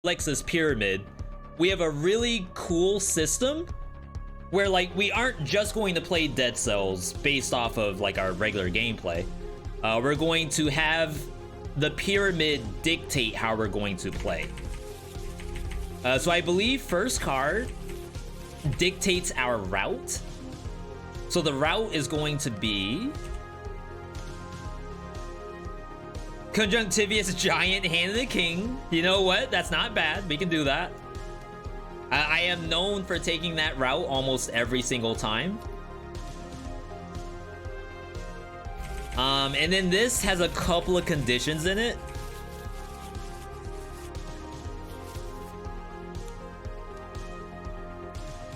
Lexus Pyramid, we have a really cool system where like we aren't just going to play Dead Cells based off of like our regular gameplay. We're going to have the pyramid dictate how we're going to play. So I believe first card dictates our route. So the route is going to be Conjunctivious Giant, Hand of the King. You know what? That's not bad. We can do that. I am known for taking that route almost every single time. And then this has a couple of conditions in it.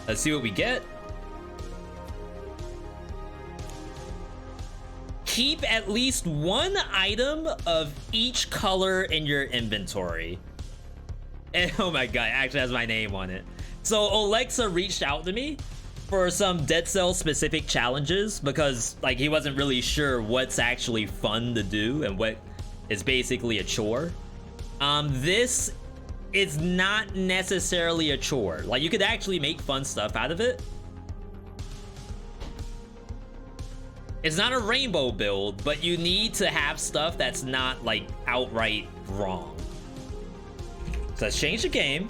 Let's see what we get. Keep at least one item of each color in your inventory. And oh my god, it actually has my name on it. So Alexa reached out to me for some Dead Cells specific challenges because like he wasn't really sure what's actually fun to do and what is basically a chore. This is not necessarily a chore. Like you could actually make fun stuff out of it. It's not a rainbow build, but you need to have stuff that's not like outright wrong. So let's change the game.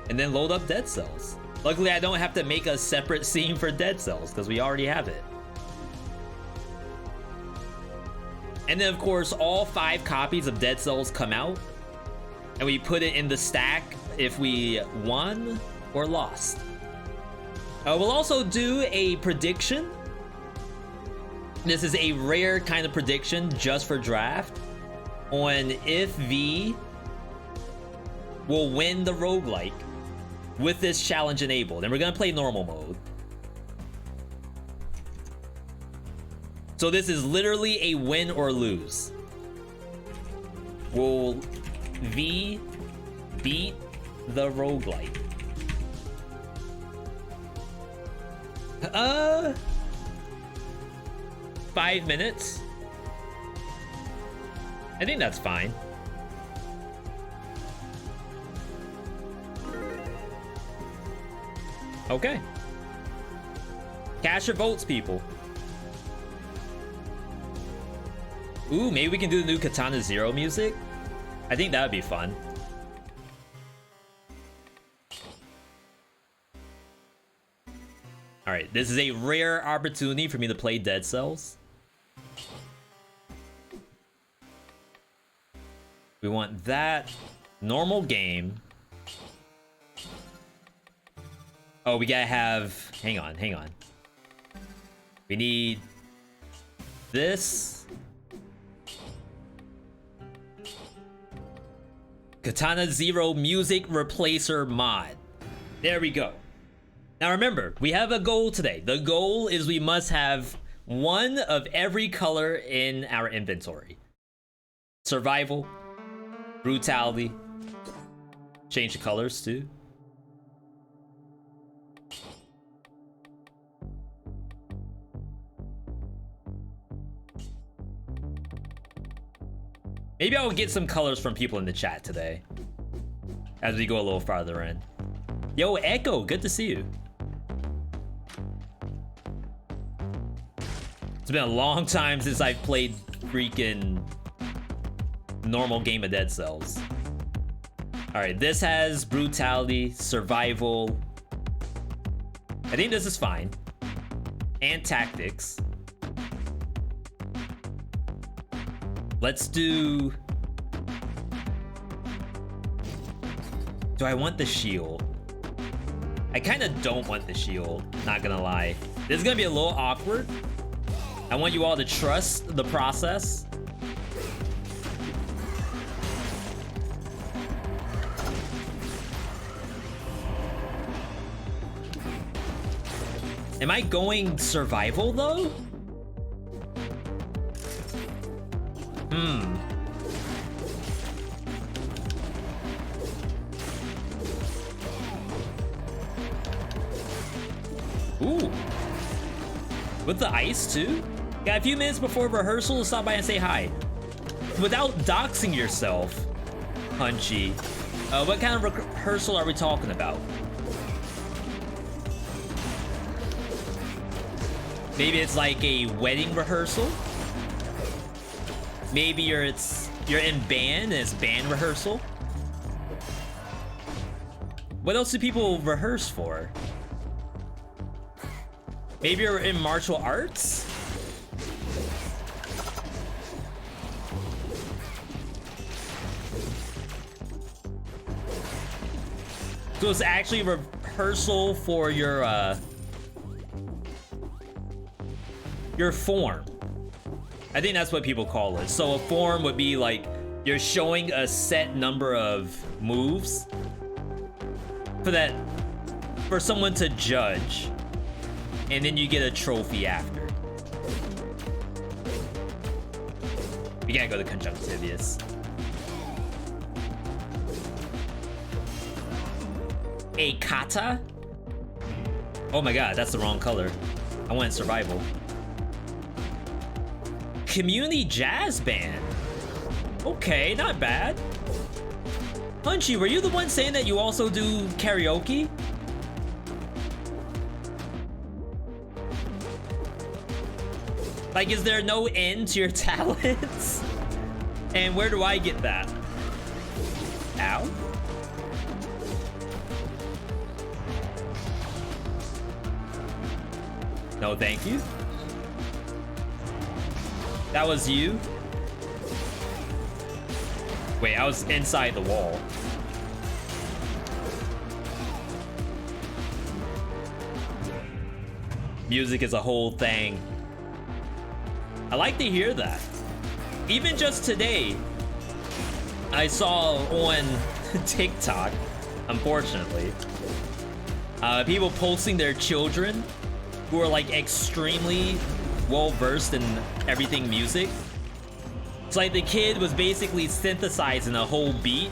And then load up Dead Cells. Luckily, I don't have to make a separate scene for Dead Cells because we already have it. And then, of course, all 5 copies of Dead Cells come out. And we put it in the stack if we won or lost. We'll also do a prediction. This is a rare kind of prediction just for draft on if V will win the roguelike with this challenge enabled. And we're going to play normal mode. So this is literally a win or lose. Will V beat the roguelike? 5 minutes. I think that's fine. Okay. Cast your votes, people. Ooh, maybe we can do the new Katana Zero music. I think that would be fun. Alright, this is a rare opportunity for me to play Dead Cells. We want that. Normal game. Oh, we gotta have... Hang on. We need... this... Katana Zero Music Replacer mod. There we go. Now remember, we have a goal today. The goal is we must have one of every color in our inventory. Survival, brutality, change the colors too. Maybe I'll get some colors from people in the chat today as we go a little farther in. Yo, Echo, good to see you. It's been a long time since I've played freaking normal game of Dead Cells. All right, this has brutality, survival. I think this is fine. And tactics. Let's do... Do I want the shield? I kind of don't want the shield, not gonna lie. This is gonna be a little awkward. I want you all to trust the process. Am I going survival though? Ooh. With the ice, too? Got a few minutes before rehearsal to stop by and say hi. Without doxing yourself, Punchy, what kind of rehearsal are we talking about? Maybe it's like a wedding rehearsal? Maybe you're in band and it's band rehearsal? What else do people rehearse for? Maybe you're in martial arts? So it's actually a rehearsal for your form. I think that's what people call it. So a form would be like you're showing a set number of moves for someone to judge, and then you get a trophy after. We gotta go to conjunctivius. A kata? Oh my god, that's the wrong color. I went survival. Community jazz band. Okay, not bad. Punchy, were you the one saying that you also do karaoke? Like, is there no end to your talents? And where do I get that? Ow. No, thank you. That was you? Wait, I was inside the wall. Music is a whole thing. I like to hear that. Even just today, I saw on TikTok, unfortunately, people posting their children who are like extremely well-versed in everything music. It's like the kid was basically synthesizing a whole beat.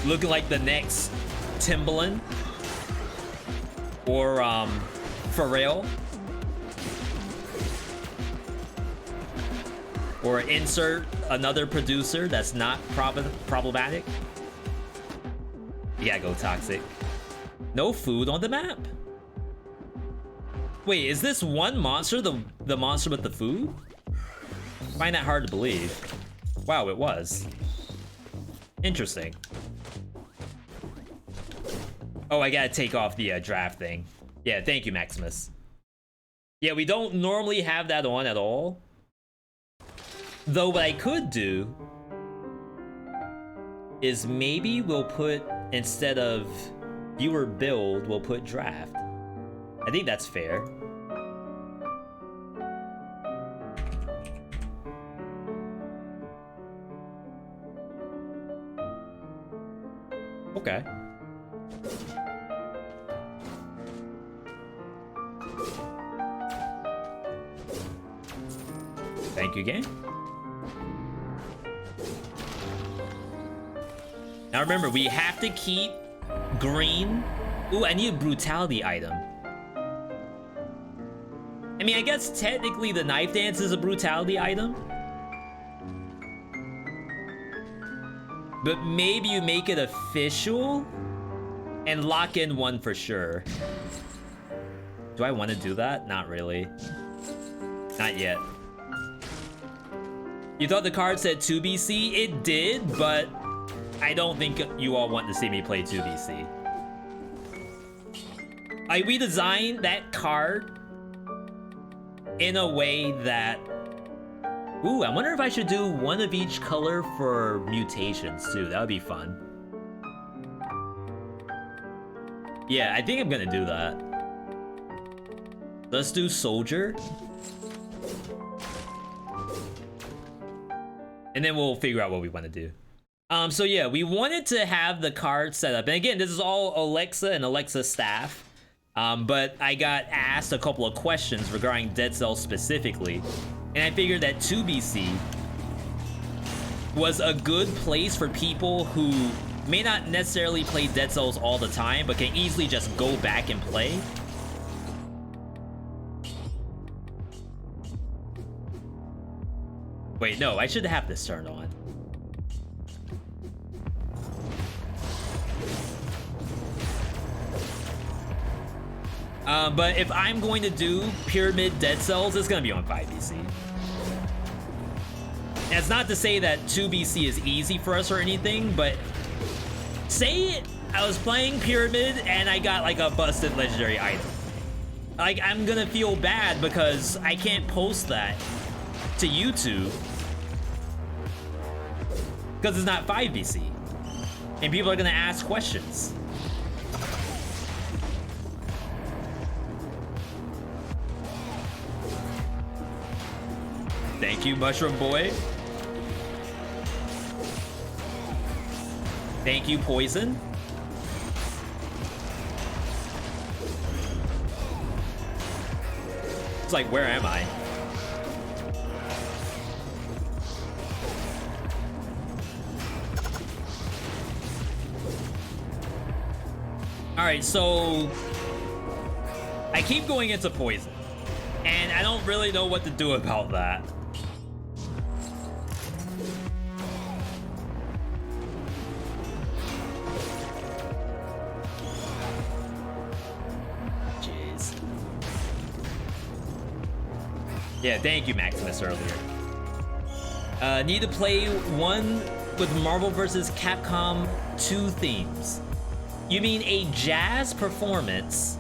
Looking like the next Timbaland or Pharrell, or insert another producer that's not problematic. You gotta go toxic. No food on the map? Wait, is this one monster the monster with the food? I find that hard to believe. Wow, it was. Interesting. Oh, I gotta take off the draft thing. Yeah, thank you, Maximus. Yeah, we don't normally have that on at all. Though what I could do is maybe we'll put, instead of viewer build, we'll put draft. I think that's fair. Okay. Thank you, game. Now remember, we have to keep green. Ooh, I need a brutality item. I mean, I guess technically the knife dance is a brutality item. But maybe you make it official and lock in one for sure. Do I want to do that? Not really. Not yet. You thought the card said 2BC? It did, but I don't think you all want to see me play 2BC. I redesigned that card in a way that... Ooh, I wonder if I should do one of each color for mutations too. That would be fun. Yeah, I think I'm gonna do that. Let's do soldier. And then we'll figure out what we want to do. So yeah, we wanted to have the card set up. And again, this is all Alexa and Alexa staff. But I got asked a couple of questions regarding Dead Cells specifically. And I figured that 2BC was a good place for people who may not necessarily play Dead Cells all the time, but can easily just go back and play. Wait, no, I should have this turned on. But if I'm going to do Pyramid Dead Cells, it's gonna be on 5BC. And it's not to say that 2BC is easy for us or anything, but say I was playing Pyramid and I got like a busted legendary item. Like, I'm gonna feel bad because I can't post that to YouTube because it's not 5BC. And people are gonna ask questions. Thank you, Mushroom Boy. Thank you, Poison. It's like, where am I? All right, so I keep going into Poison, and I don't really know what to do about that. Yeah, thank you, Maximus, earlier. Need to play one with Marvel vs. Capcom 2 themes. You mean a jazz performance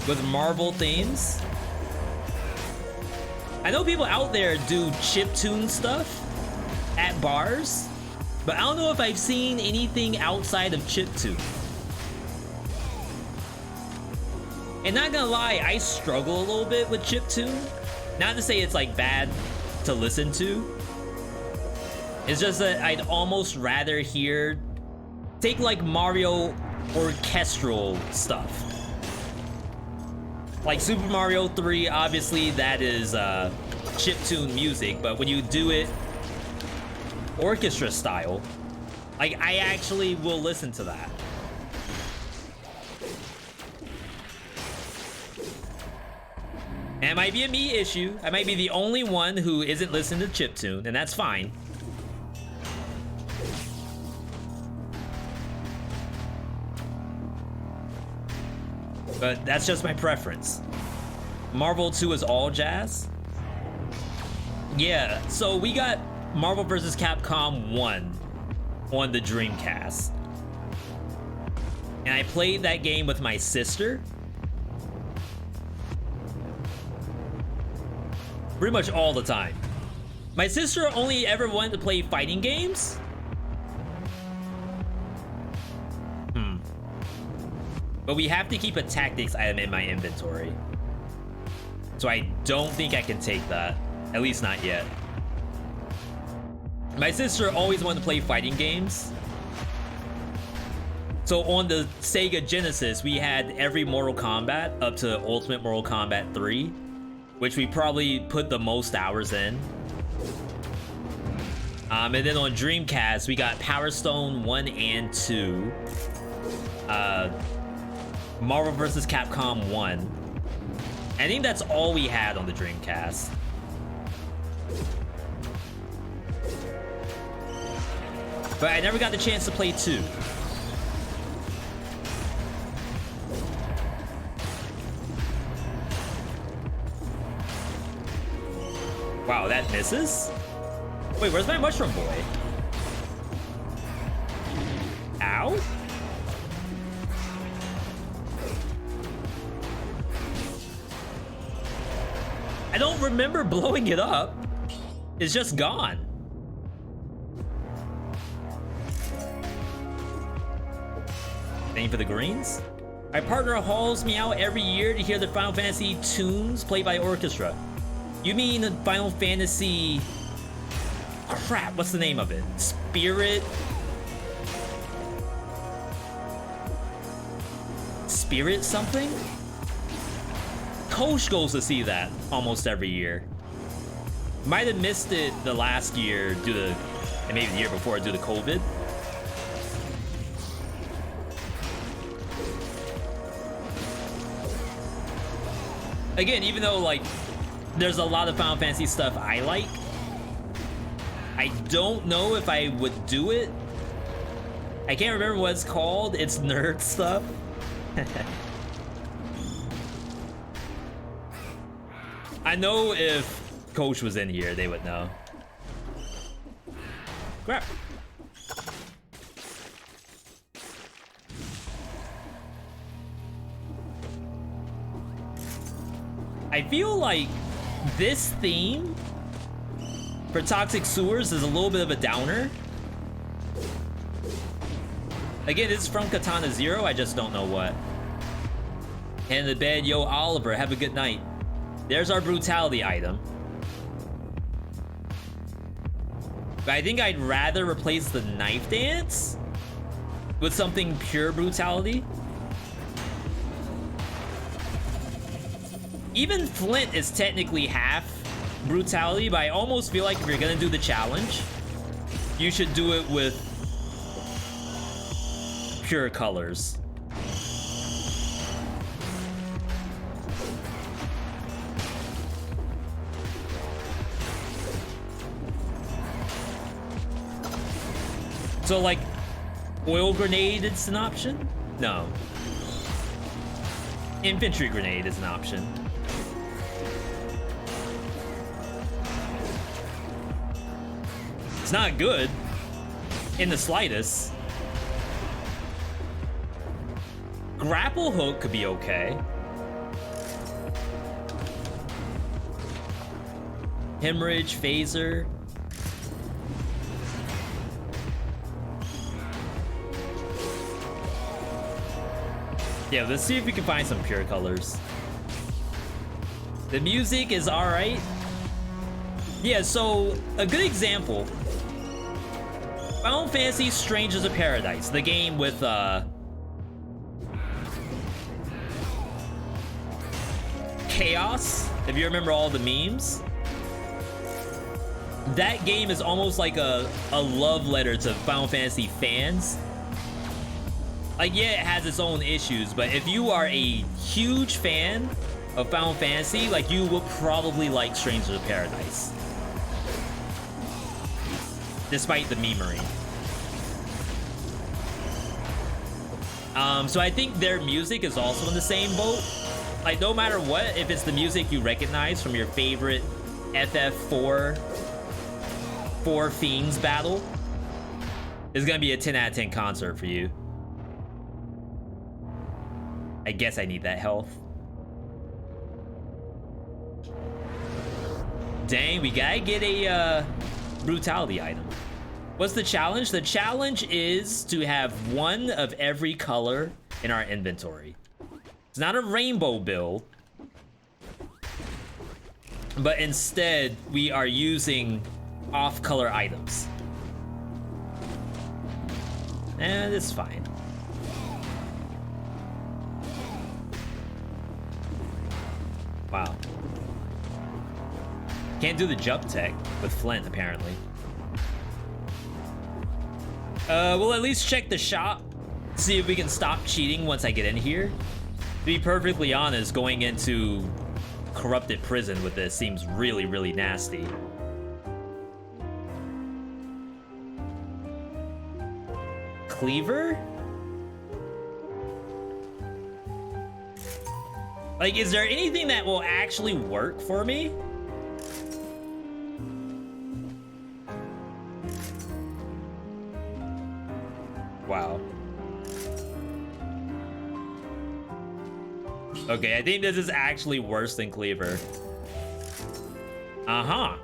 with Marvel themes? I know people out there do chiptune stuff at bars, but I don't know if I've seen anything outside of chiptune. And not gonna lie, I struggle a little bit with chiptune. Not to say it's like bad to listen to. It's just that I'd almost rather hear, take like Mario orchestral stuff. Like Super Mario 3, obviously that is chiptune music, but when you do it orchestra style, like I actually will listen to that. And it might be a me issue. I might be the only one who isn't listening to chiptune, and that's fine. But that's just my preference. Marvel 2 is all jazz? Yeah, so we got Marvel vs. Capcom 1 on the Dreamcast. And I played that game with my sister. Pretty much all the time. My sister only ever wanted to play fighting games. But we have to keep a tactics item in my inventory. So I don't think I can take that. At least not yet. My sister always wanted to play fighting games. So on the Sega Genesis, we had every Mortal Kombat up to Ultimate Mortal Kombat 3. Which we probably put the most hours in. And then on Dreamcast, we got Power Stone 1 and 2. Marvel vs. Capcom 1. I think that's all we had on the Dreamcast. But I never got the chance to play 2. Wow, that misses? Wait, where's my Mushroom Boy? Ow? I don't remember blowing it up. It's just gone. Thank you for the greens. My partner hauls me out every year to hear the Final Fantasy tunes played by orchestra. You mean Final Fantasy... Crap, what's the name of it? Spirit something? Coach goes to see that almost every year. Might have missed it the last year due to and maybe the year before due to COVID. Again, even though like there's a lot of Final Fantasy stuff I like, I don't know if I would do it. I can't remember what it's called. It's nerd stuff. I know if Coach was in here, they would know. Crap. I feel like this theme for Toxic Sewers is a little bit of a downer. Again, this is from Katana Zero, I just don't know what. And the bed, yo, Oliver, have a good night. There's our brutality item. But I think I'd rather replace the knife dance with something pure brutality. Even Flint is technically half brutality, but I almost feel like if you're gonna do the challenge, you should do it with pure colors. So like, oil grenade is an option? No. Infantry grenade is an option. It's not good in the slightest. Grapple hook could be okay. Hemorrhage, phaser. Yeah, let's see if we can find some pure colors. The music is alright. Yeah, so a good example. Final Fantasy Strangers of Paradise, the game with Chaos, if you remember all the memes. That game is almost like a love letter to Final Fantasy fans. Like, yeah, it has its own issues, but if you are a huge fan of Final Fantasy, like, you will probably like Strangers of Paradise. Despite the memery. So I think their music is also in the same boat. Like, no matter what, if it's the music you recognize from your favorite FF4 Four Fiends battle, it's gonna be a 10 out of 10 concert for you. I guess I need that health. Dang, we gotta get a brutality item. What's the challenge? The challenge is to have one of every color in our inventory. It's not a rainbow build, but instead we are using off-color items. And it's fine. Wow. Can't do the jump tech with Flint, apparently. We'll at least check the shop, see if we can stop cheating once I get in here. To be perfectly honest, going into corrupted prison with this seems really, really nasty. Cleaver? Like, is there anything that will actually work for me? Wow. Okay, I think this is actually worse than Cleaver. Uh-huh.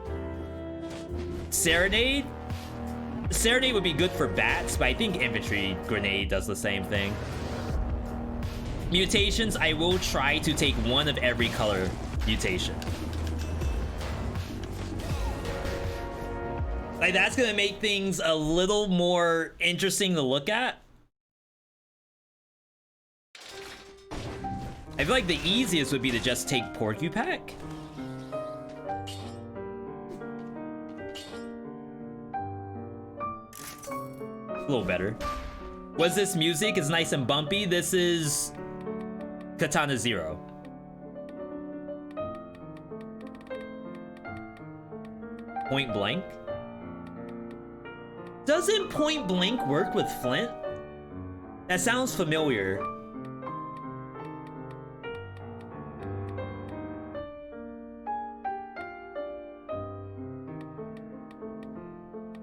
Serenade? Serenade would be good for bats, but I think Infantry Grenade does the same thing. Mutations, I will try to take one of every color mutation. Like, that's gonna make things a little more interesting to look at. I feel like the easiest would be to just take Porcupine. A little better. What's this music? It's nice and bumpy. This is Katana Zero. Point Blank? Doesn't Point Blank work with Flint? That sounds familiar.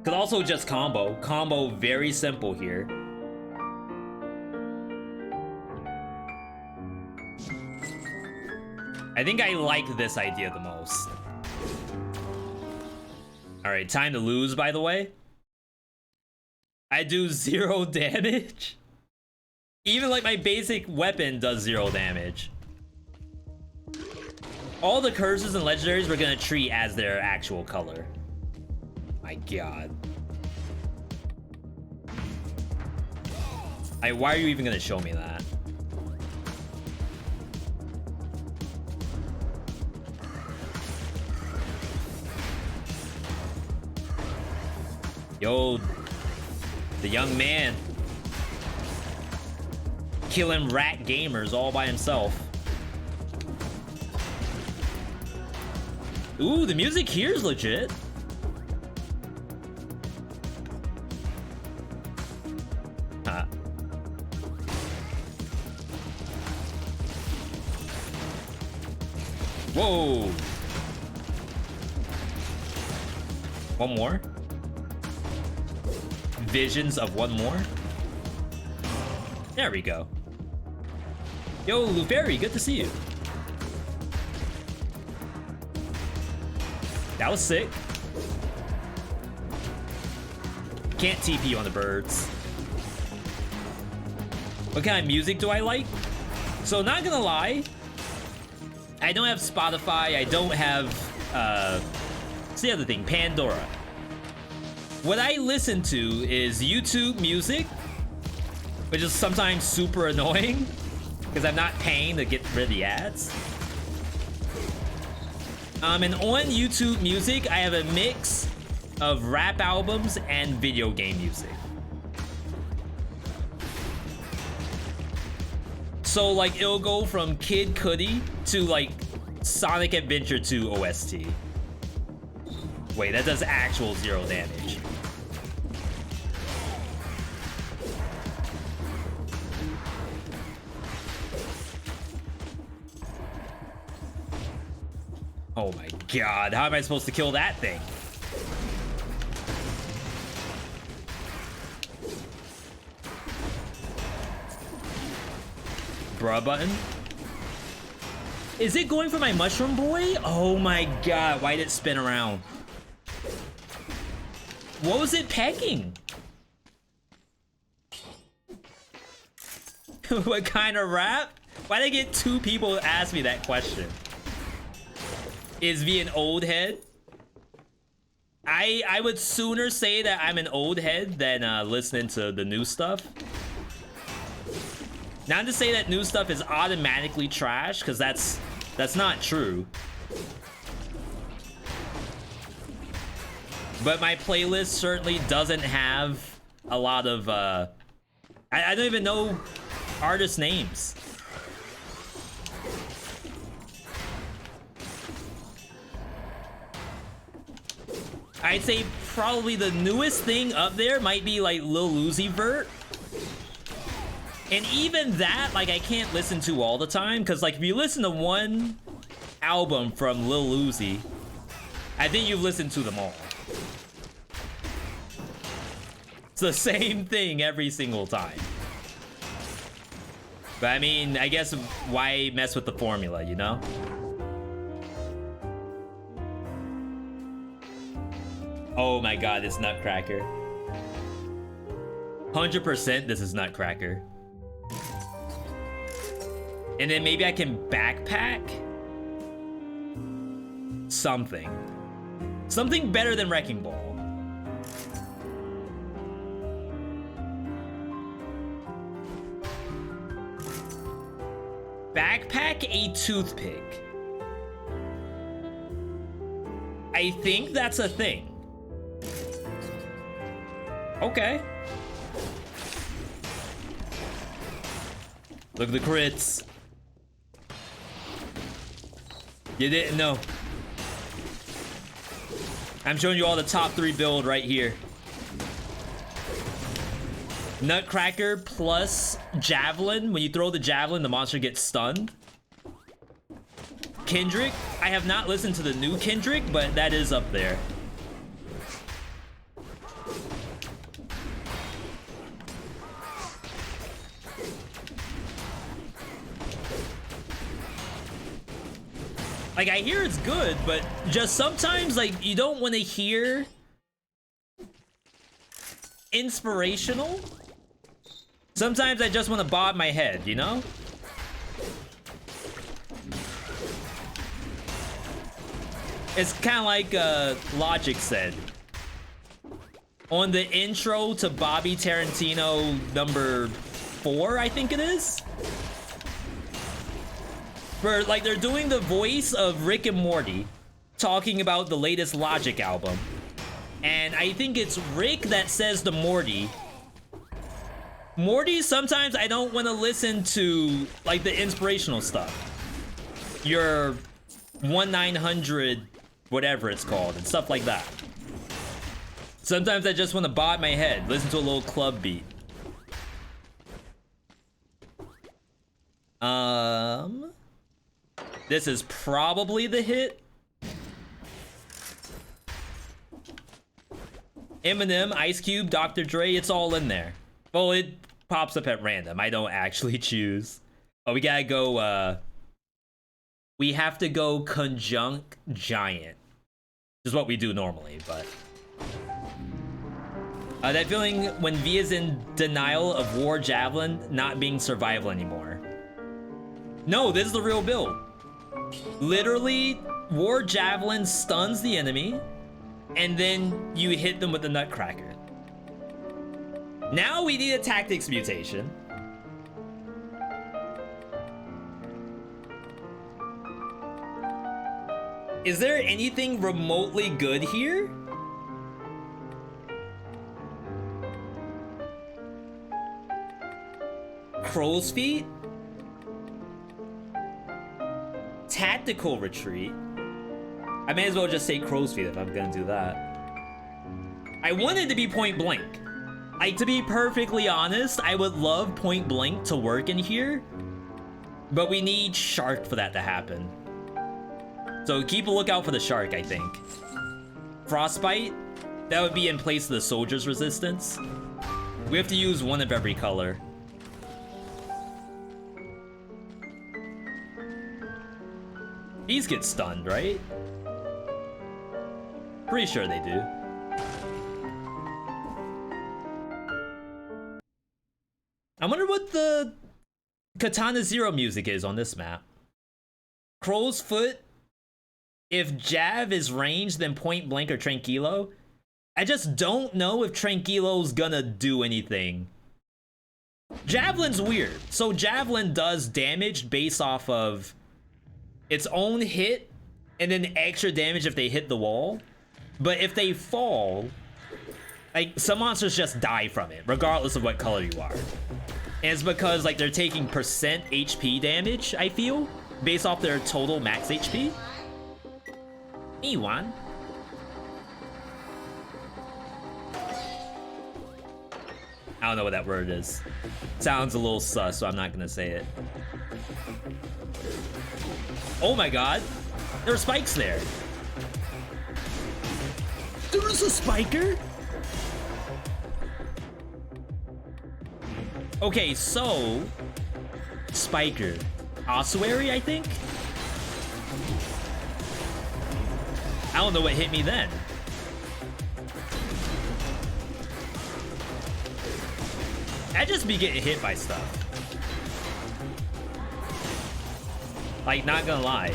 Could also just combo. Combo very simple here. I think I like this idea the most. Alright, time to lose, by the way. I do 0 damage. Even like my basic weapon does 0 damage. All the curses and legendaries we're gonna treat as their actual color. My god. Why are you even gonna show me that? Yo, the young man killing rat gamers all by himself. Ooh, the music here is legit. Huh. Whoa. One more. Visions of one more. There we go. Yo, Luferry, good to see you. That was sick. Can't TP on the birds. What kind of music do I like? So, not gonna lie, I don't have Spotify. I don't have, what's the other thing? Pandora. What I listen to is YouTube music, which is sometimes super annoying because I'm not paying to get rid of the ads. And on YouTube music, I have a mix of rap albums and video game music. So like it'll go from Kid Cudi to like Sonic Adventure 2 OST. Wait, that does actual 0 damage. Oh my god, how am I supposed to kill that thing? Bruh button? Is it going for my mushroom boy? Oh my god, why did it spin around? What was it pecking? What kind of rap? Why'd I get 2 people to ask me that question? Is V an old head? I would sooner say that I'm an old head than listening to the new stuff. Not to say that new stuff is automatically trash, because that's not true. But my playlist certainly doesn't have a lot of I don't even know artist names. I'd say probably the newest thing up there might be like Lil Uzi Vert. And even that, like, I can't listen to all the time, because like if you listen to one album from Lil Uzi, I think you've listened to them all. It's the same thing every single time. But I mean, I guess why mess with the formula, you know? Oh my god, it's Nutcracker. 100% this is Nutcracker. And then maybe I can backpack? Something. Something better than Wrecking Ball. Backpack a toothpick. I think that's a thing. Okay. Look at the crits. You didn't know. I'm showing you all the top 3 build right here. Nutcracker plus Javelin. When you throw the Javelin, the monster gets stunned. Kendrick. I have not listened to the new Kendrick, but that is up there. Like, I hear it's good, but just sometimes, like, you don't want to hear inspirational. Sometimes I just want to bob my head, you know? It's kind of like Logic said. On the intro to Bobby Tarantino number 4, I think it is. For, like, they're doing the voice of Rick and Morty talking about the latest Logic album. And I think it's Rick that says to Morty, sometimes I don't want to listen to, like, the inspirational stuff. Your 1-900, whatever it's called, and stuff like that. Sometimes I just want to bob my head, listen to a little club beat. This is probably the hit. Eminem, Ice Cube, Dr. Dre, it's all in there. Well, it pops up at random. I don't actually choose. Oh, we gotta go, we have to go Conjunct Giant. This is what we do normally, but... that feeling when V is in denial of War Javelin not being survival anymore. No, this is the real build. Literally, War Javelin stuns the enemy, and then you hit them with the Nutcracker. Now we need a Tactics mutation. Is there anything remotely good here? Crow's Feet? Tactical Retreat? I may as well just say Crow's Feet if I'm gonna do that. I want it to be Point Blank. Like, to be perfectly honest, I would love Point Blank to work in here, but we need Shark for that to happen. So keep a lookout for the Shark, I think. Frostbite? That would be in place of the Soldier's Resistance. We have to use one of every color. These get stunned, right? Pretty sure they do. I wonder what the Katana Zero music is on this map. Crow's Foot. If Jav is ranged, then Point Blank or Tranquilo. I just don't know if Tranquilo's gonna do anything. Javelin's weird. So Javelin does damage based off of its own hit, and then extra damage if they hit the wall. But if they fall, like, some monsters just die from it, regardless of what color you are. And it's because, like, they're taking percent HP damage, I feel, based off their total max HP. E1. I don't know what that word is. Sounds a little sus, so I'm not gonna say it. Oh my god, there are spikes there. There's a spiker? Okay, so... Spiker. Ossuary, I think? I don't know what hit me then. I just be getting hit by stuff. Like, not gonna lie.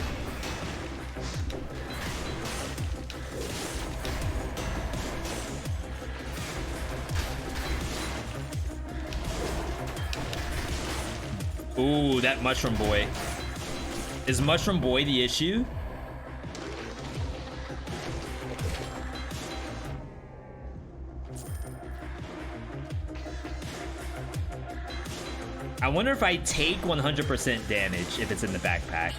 Ooh, that Mushroom Boy. Is Mushroom Boy the issue? I wonder if I take 100% damage if it's in the backpack.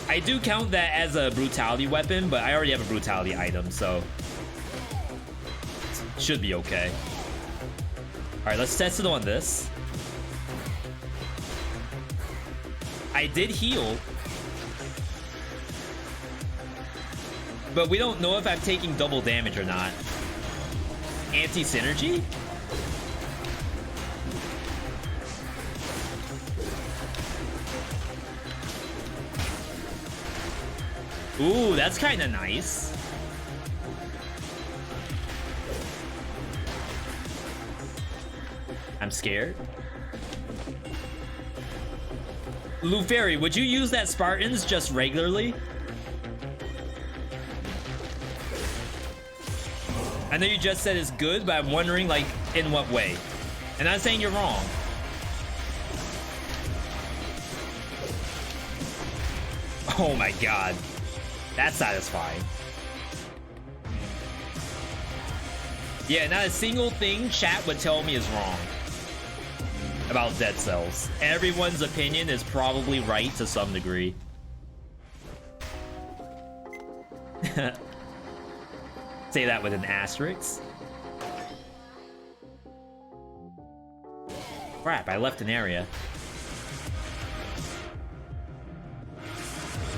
I do count that as a brutality weapon, but I already have a brutality item, so should be okay. All right, let's test it on this. I did heal, but we don't know if I'm taking double damage or not. Anti-synergy? Ooh, that's kind of nice. I'm scared. Luferi, would you use that Spartans just regularly? I know you just said it's good, but I'm wondering, like, in what way? And I'm saying you're wrong. Oh my god. That's satisfying. Yeah, not a single thing chat would tell me is wrong about Dead Cells. Everyone's opinion is probably right to some degree. Say that with an asterisk. Crap, I left an area.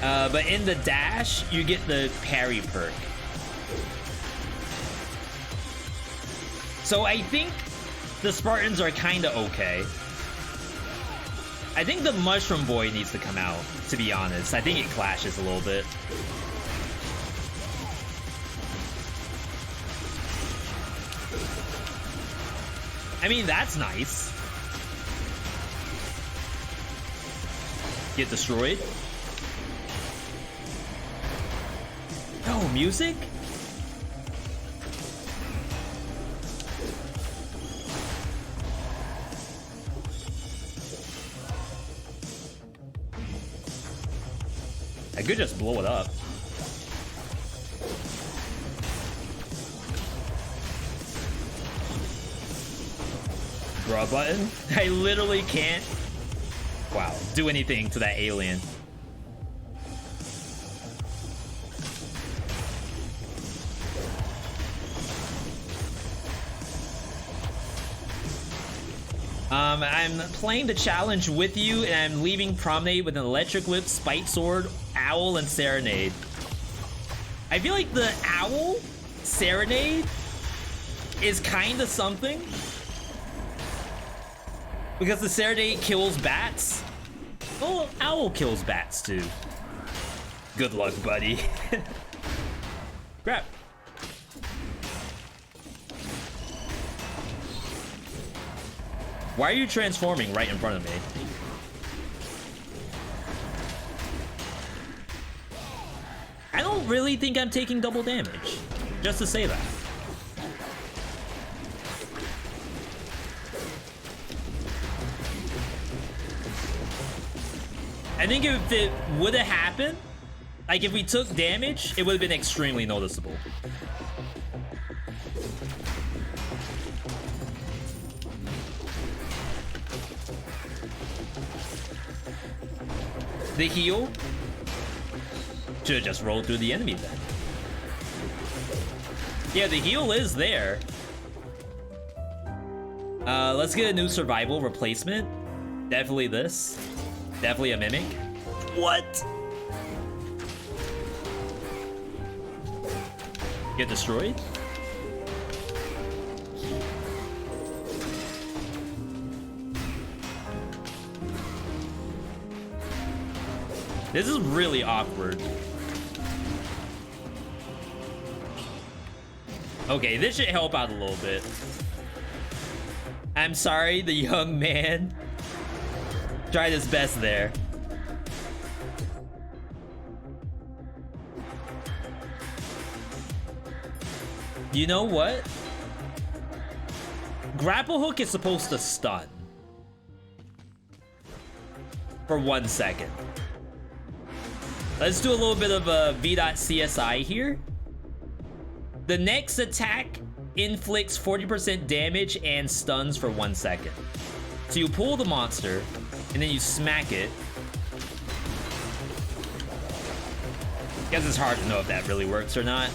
But in the dash, you get the parry perk. So I think the Spartans are kind of okay. I think the Mushroom Boy needs to come out, to be honest. I think it clashes a little bit. I mean, that's nice. Get destroyed. Oh, music? I could just blow it up. Draw button? I literally can't, wow, do anything to that alien. I'm playing the challenge with you, and I'm leaving Promenade with an Electric Whip, Spite Sword, Owl, and Serenade. I feel like the Owl Serenade is kind of something, because the Serenade kills bats. Oh, Owl kills bats too. Good luck, buddy. Crap. Why are you transforming right in front of me? I don't really think I'm taking double damage, just to say that. I think if it would have happened, like if we took damage, it would have been extremely noticeable. The heal should have just rolled through the enemy then. Yeah, the heal is there. Let's get a new survival replacement. Definitely this. Definitely a mimic. What? Get destroyed? This is really awkward. Okay, this should help out a little bit. I'm sorry, the young man tried his best there. You know what? Grapple hook is supposed to stun for 1 second. Let's do a little bit of a VeeDotCSI here. The next attack inflicts 40% damage and stuns for 1 second. So you pull the monster, and then you smack it. I guess it's hard to know if that really works or not.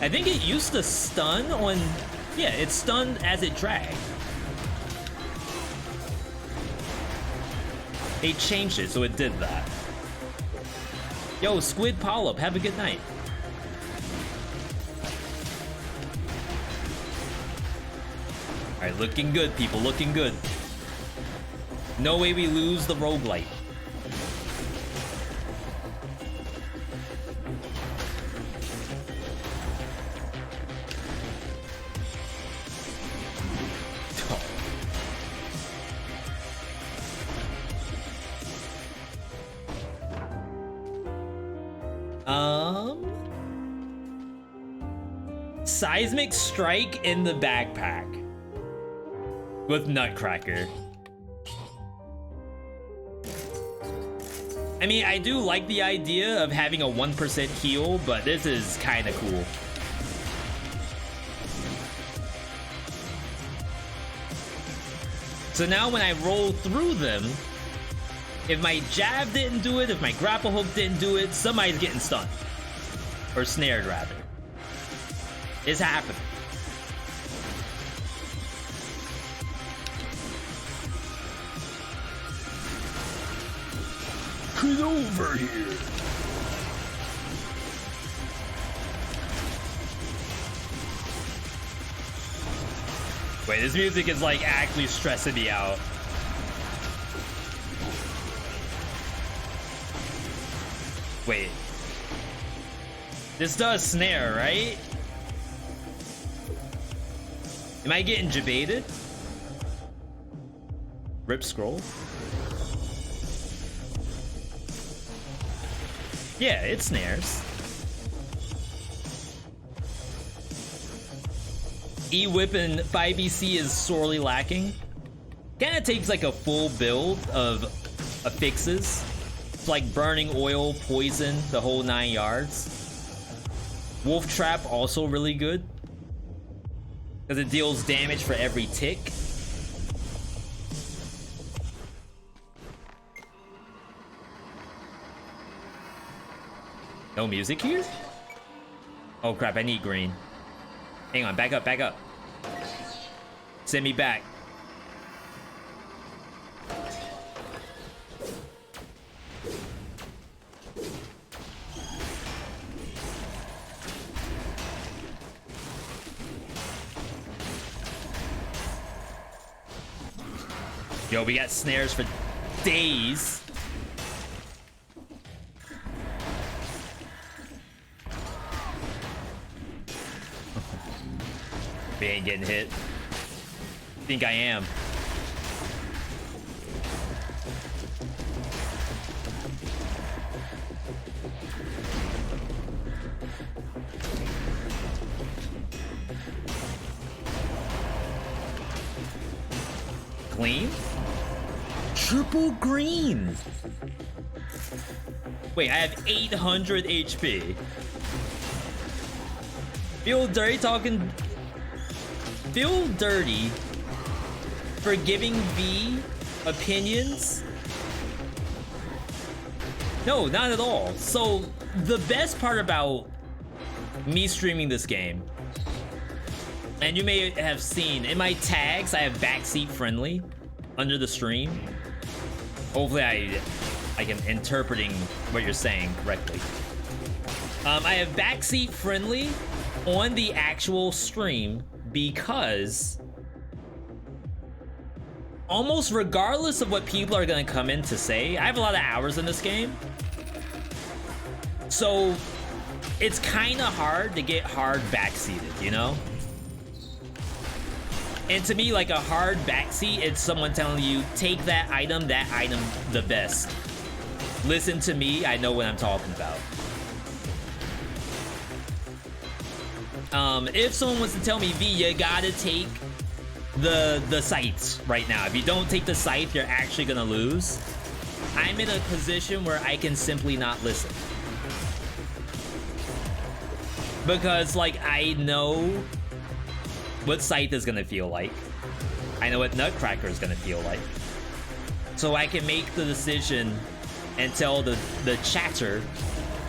I think it used to stun on... Yeah, it stunned as it dragged. They changed it, so it did that. Yo, Squid Polyp, have a good night. Alright, looking good, people, looking good. No way we lose the roguelite. Seismic Strike in the backpack with Nutcracker. I mean, I do like the idea of having a 1% heal, but this is kind of cool. So now when I roll through them, if my jab didn't do it, if my grapple hook didn't do it, somebody's getting stunned. Or snared, rather. It's happening. Get over here. Wait, this music is like actually stressing me out. Wait. This does snare, right? Am I getting debated? Rip scroll? Yeah, it snares. E-Whip and 5BC is sorely lacking. Kinda takes like a full build of affixes. It's like burning oil, poison, the whole 9 yards. Wolf Trap also really good, because it deals damage for every tick. No music here? Oh crap, I need green. Hang on, back up, back up. Send me back. Yo, we got snares for days. We ain't getting hit. Think I am. Clean? Triple green. Wait, I have 800 HP. Feel dirty talking. Feel dirty for giving V opinions? No, not at all. So the best part about me streaming this game, and you may have seen in my tags, I have backseat friendly under the stream. Hopefully I am interpreting what you're saying correctly. I have backseat friendly on the actual stream because almost regardless of what people are gonna come in to say, I have a lot of hours in this game. So it's kind of hard to get hard backseated, you know? And to me, like a hard backseat, it's someone telling you, take that item the best. Listen to me, I know what I'm talking about. If someone wants to tell me, V, you gotta take the scythe right now. If you don't take the scythe, you're actually gonna lose. I'm in a position where I can simply not listen. Because, like, I know what Scythe is gonna feel like. I know what Nutcracker is gonna feel like. So I can make the decision and tell the chatter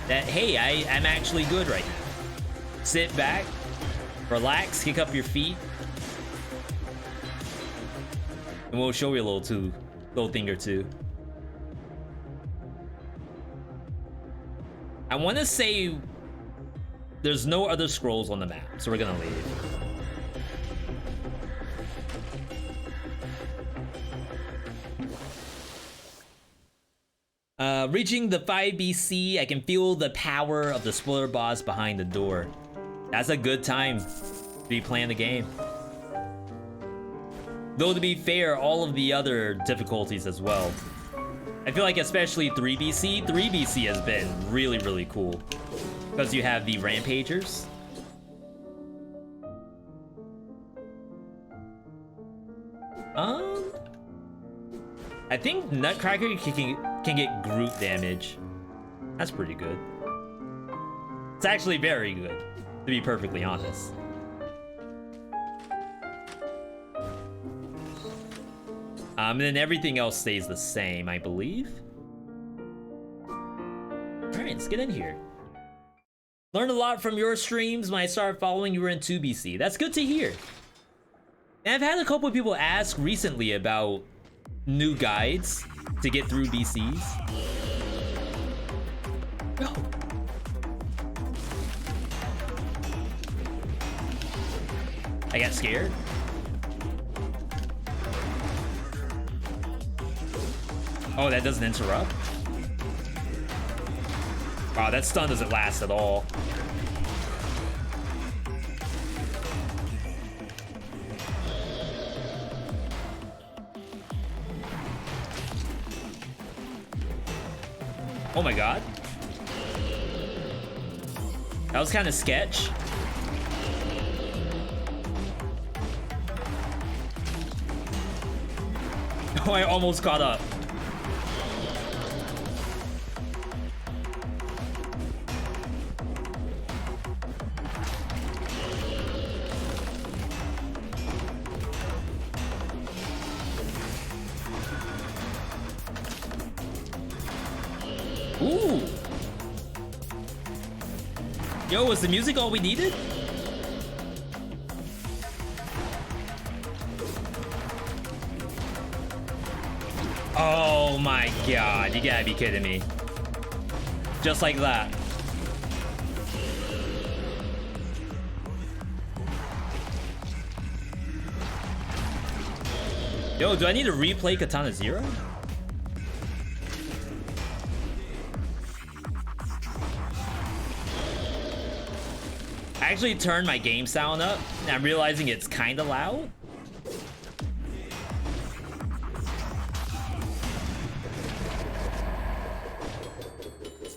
that, hey, I'm actually good right now. Sit back, relax, kick up your feet, and we'll show you a little thing or two. I want to say there's no other scrolls on the map, so we're gonna leave. Reaching the 5 BC, I can feel the power of the spoiler boss behind the door. That's a good time to be playing the game. Though to be fair, all of the other difficulties as well. I feel like especially 3 BC. 3 BC has been really, really cool. Because you have the Rampagers. I think Nutcracker can get group damage. That's pretty good. It's actually very good, to be perfectly honest. And then everything else stays the same, I believe. Alright, let's get in here. Learned a lot from your streams when I started following you were in 2 BC. That's good to hear. And I've had a couple of people ask recently about new guides to get through BCs. Go. I got scared. Oh, that doesn't interrupt? Wow, that stun doesn't last at all. Oh my god. That was kind of sketch. Oh, I almost caught up. Ooh. Yo, was the music all we needed? Oh my god, you gotta be kidding me. Just like that. Yo, do I need to replay Katana Zero? I actually turned my game sound up, and I'm realizing it's kind of loud.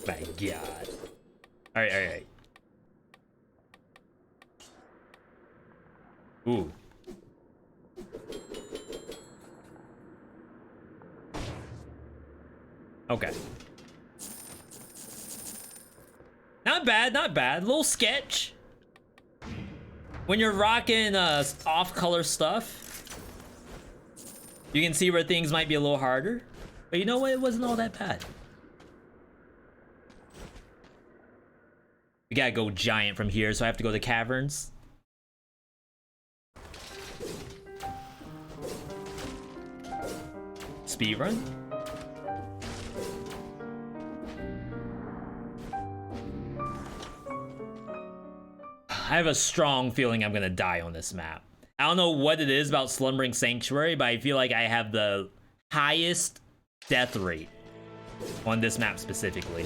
My god. Alright, alright. Ooh. Okay. Not bad, not bad. Little sketch. When you're rocking off-color stuff, you can see where things might be a little harder. But you know what? It wasn't all that bad. We gotta go giant from here, so I have to go to caverns. Speedrun? I have a strong feeling I'm gonna die on this map. I don't know what it is about Slumbering Sanctuary, but I feel like I have the highest death rate on this map specifically.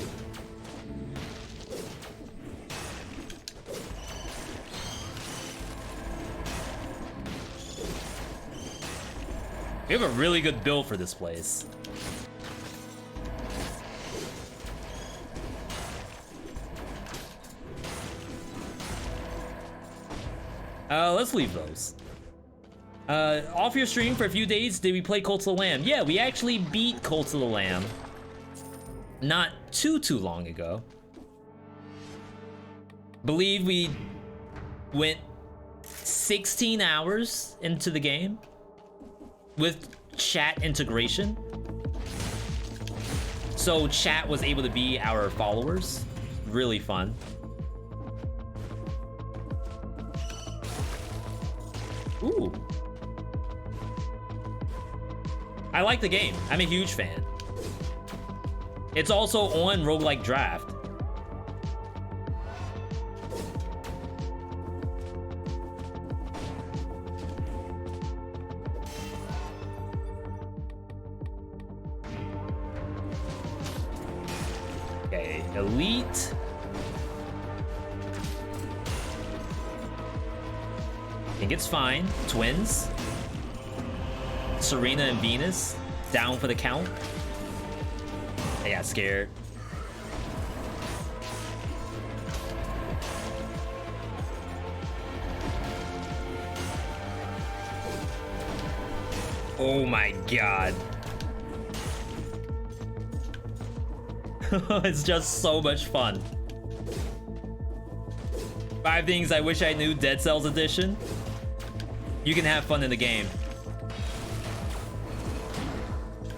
We have a really good build for this place. Let's leave those. Off your stream for a few days, did we play Cult of the Lamb? Yeah, we actually beat Cult of the Lamb not too long ago. Believe we went 16 hours into the game with chat integration. So chat was able to be our followers. Really fun. Ooh. I like the game. I'm a huge fan. It's also on Roguelike Draft. Okay, Elite. I think it's fine. Twins. Serena and Venus. Down for the count. I got scared. Oh my god. It's just so much fun. 5 things I wish I knew Dead Cells edition. You can have fun in the game.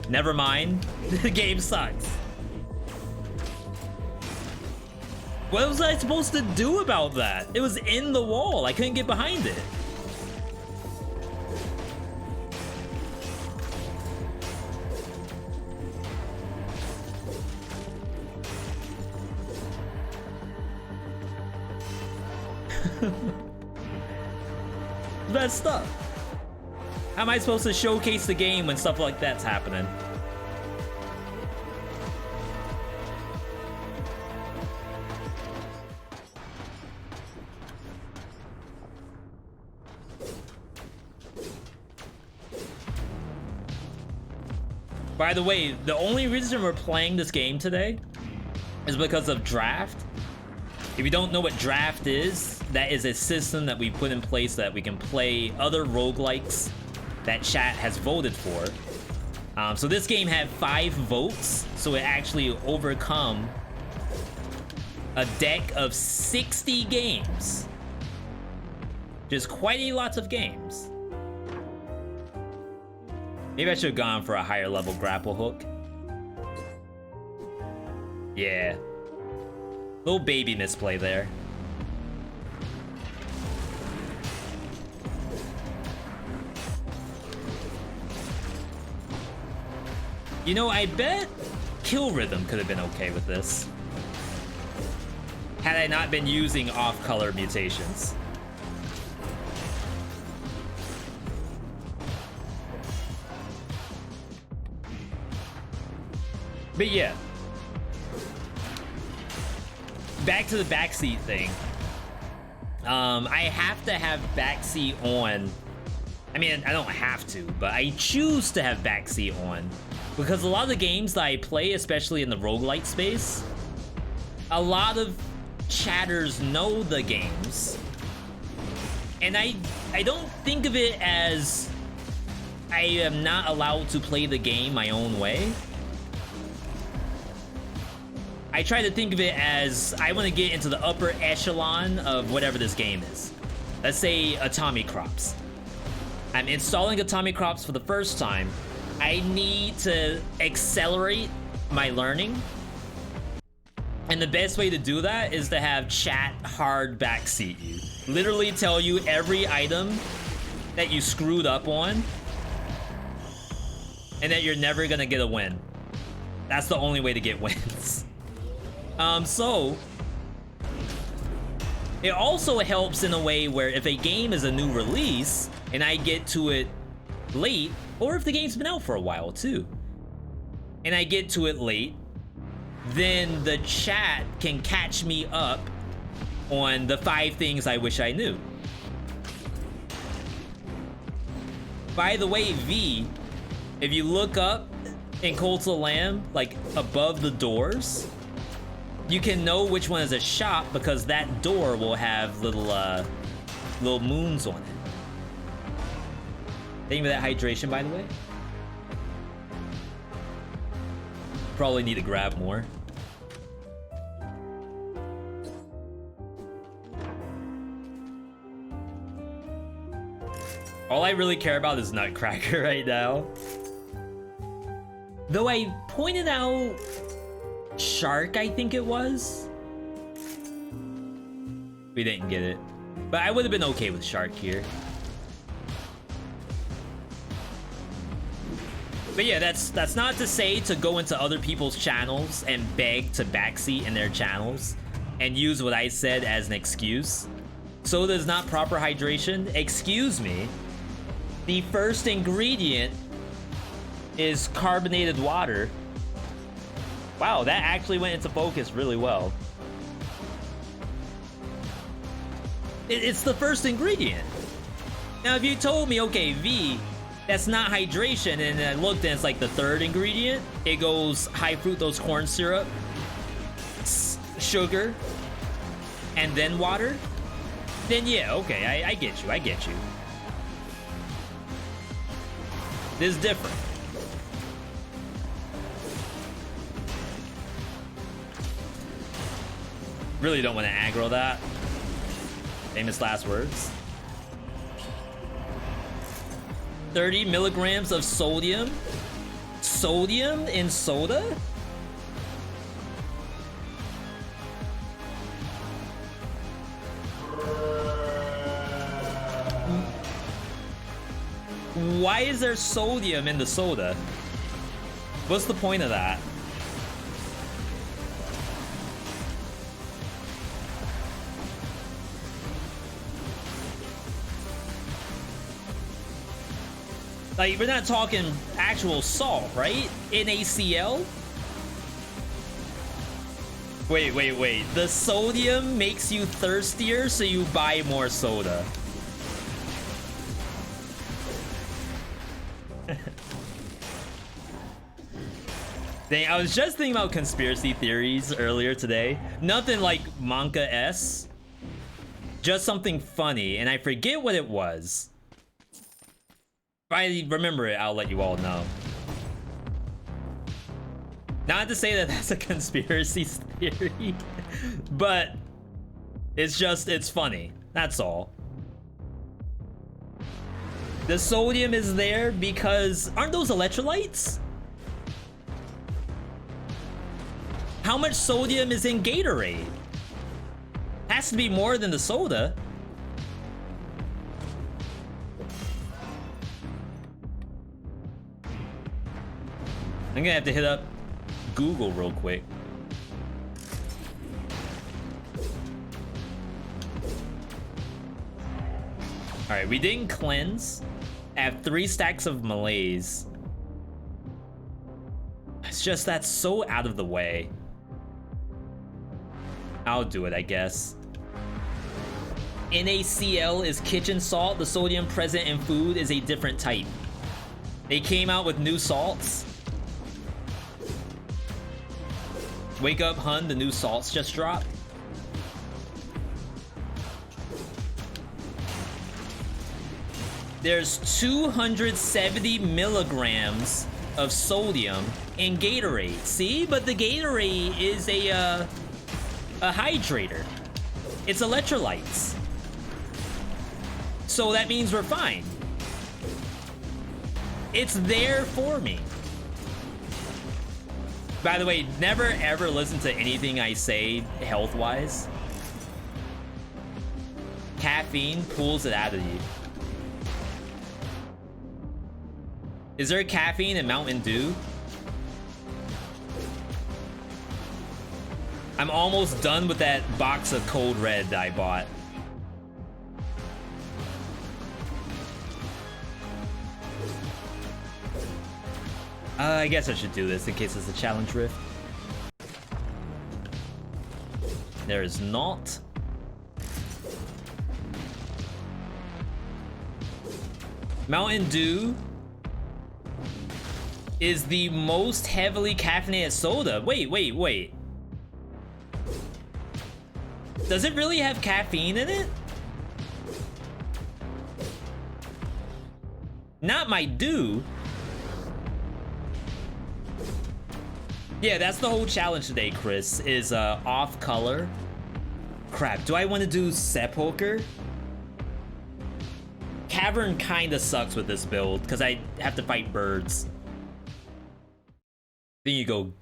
Never mind. The game sucks. What was I supposed to do about that? It was in the wall. I couldn't get behind it. Bad stuff. How am I supposed to showcase the game when stuff like that's happening? By the way, the only reason we're playing this game today is because of Draft. If you don't know what Draft is, that is a system that we put in place so that we can play other roguelikes that chat has voted for. So this game had 5 votes, so it actually overcome a deck of 60 games. Just quite a lot of games. Maybe I should have gone for a higher level grapple hook. Yeah. Little baby misplay there. You know, I bet Kill Rhythm could have been okay with this. Had I not been using off-color mutations. But yeah. Back to the backseat thing. I have to have backseat on. I mean, I don't have to, but I choose to have backseat on. Because a lot of the games that I play, especially in the roguelite space, a lot of chatters know the games. And I don't think of it as I am not allowed to play the game my own way. I try to think of it as I want to get into the upper echelon of whatever this game is. Let's say Atomic Crops. I'm installing Atomic Crops for the first time. I need to accelerate my learning. And the best way to do that is to have chat hard backseat you. Literally tell you every item that you screwed up on and that you're never gonna get a win. That's the only way to get wins. So it also helps in a way where if a game is a new release and I get to it late, or if the game's been out for a while too, and I get to it late, then the chat can catch me up on the 5 things I wish I knew. By the way, V, if you look up in Cult of the Lamb, like above the doors, you can know which one is a shop because that door will have little moons on it. Thank you for that hydration, by the way. Probably need to grab more. All I really care about is Nutcracker right now. Though I pointed out Shark, I think it was. We didn't get it. But I would have been okay with Shark here. But yeah, that's not to say to go into other people's channels and beg to backseat in their channels and use what I said as an excuse. Soda is not proper hydration. Excuse me. The first ingredient is carbonated water. Wow, that actually went into focus really well. It's the first ingredient. Now, if you told me, okay, V, that's not hydration, and I looked and it's like the third ingredient, it goes high fructose corn syrup, sugar, and then water, then yeah, okay, I get you, I get you. This is different. Really don't want to aggro that. Famous last words. 30 milligrams of sodium. Sodium in soda? Why is there sodium in the soda? What's the point of that? Like, we're not talking actual salt, right? NaCl? Wait. The sodium makes you thirstier, so you buy more soda. Dang, I was just thinking about conspiracy theories earlier today. Nothing like Manka S. Just something funny, and I forget what it was. If I remember it, I'll let you all know. Not to say that that's a conspiracy theory, but it's funny. That's all. The sodium is there because aren't those electrolytes? How much sodium is in Gatorade? Has to be more than the soda. I'm gonna have to hit up Google real quick. Alright, we didn't cleanse. I have 3 stacks of Malaise. It's just that's so out of the way. I'll do it, I guess. NaCl is kitchen salt. The sodium present in food is a different type. They came out with new salts. Wake up, hun, the new salts just dropped. There's 270 milligrams of sodium in Gatorade. See, but the Gatorade is a hydrator. It's electrolytes. So that means we're fine. It's there for me. By the way, never ever listen to anything I say health-wise. Caffeine pulls it out of you. Is there caffeine in Mountain Dew? I'm almost done with that box of Cold Red that I bought. I guess I should do this in case it's a challenge rift. There is not. Mountain Dew is the most heavily caffeinated soda. Wait. Does it really have caffeine in it? Not my do. Yeah, that's the whole challenge today, Chris, is off color. Crap, do I want to do Sepulcher? Cavern kinda sucks with this build because I have to fight birds. Then you go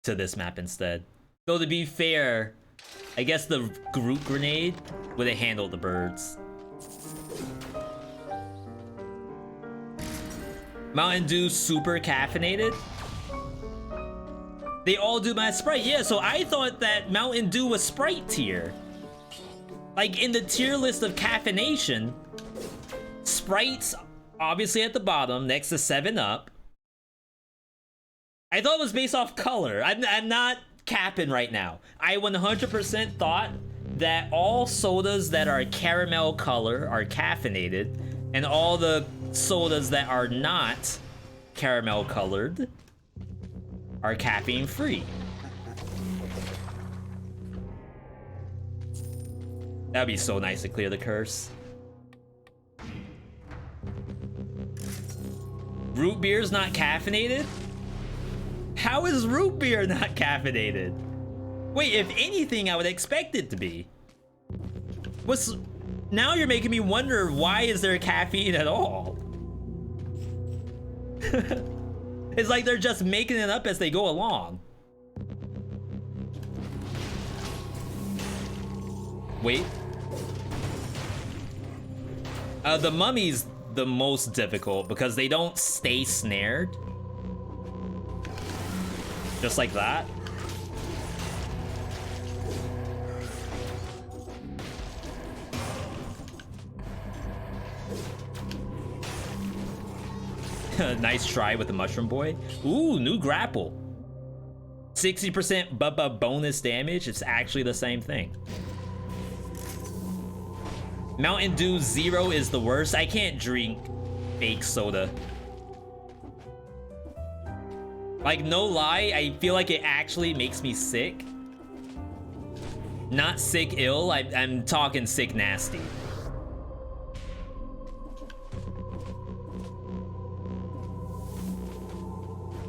to this map instead. Though to be fair, I guess the group grenade would have handled the birds. Mountain Dew super caffeinated? They all do my Sprite. Yeah, so I thought that Mountain Dew was Sprite tier. Like in the tier list of caffeination, Sprite's obviously at the bottom next to 7-Up. I thought it was based off color. I'm not capping right now. I 100% thought that all sodas that are caramel color are caffeinated, and all the sodas that are not caramel colored are caffeine free. That'd be so nice to clear the curse. Root beer's not caffeinated? How is root beer not caffeinated? Wait, if anything, I would expect it to be. Now you're making me wonder, why is there caffeine at all? It's like they're just making it up as they go along. Wait. The mummy's the most difficult because they don't stay snared. Just like that. Nice try with the mushroom boy. Ooh, new grapple. 60% bubba bonus damage. It's actually the same thing. Mountain Dew Zero is the worst. I can't drink fake soda. Like, no lie, I feel like it actually makes me sick. Not sick ill, I'm talking sick nasty.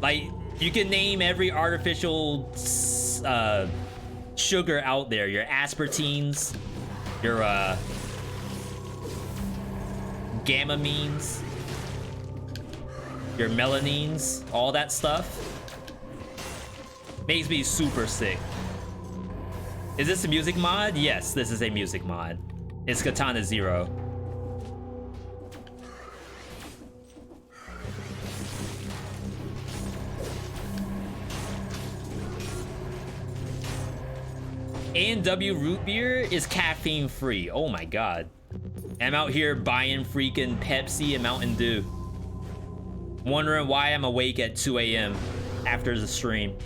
Like, you can name every artificial sugar out there. Your aspartines, your gamamines, your melanines, all that stuff. Makes me super sick. Is this a music mod? Yes, this is a music mod. It's Katana Zero. A&W root beer is caffeine free. Oh my god. I'm out here buying freaking Pepsi and Mountain Dew. Wondering why I'm awake at 2 a.m. after the stream.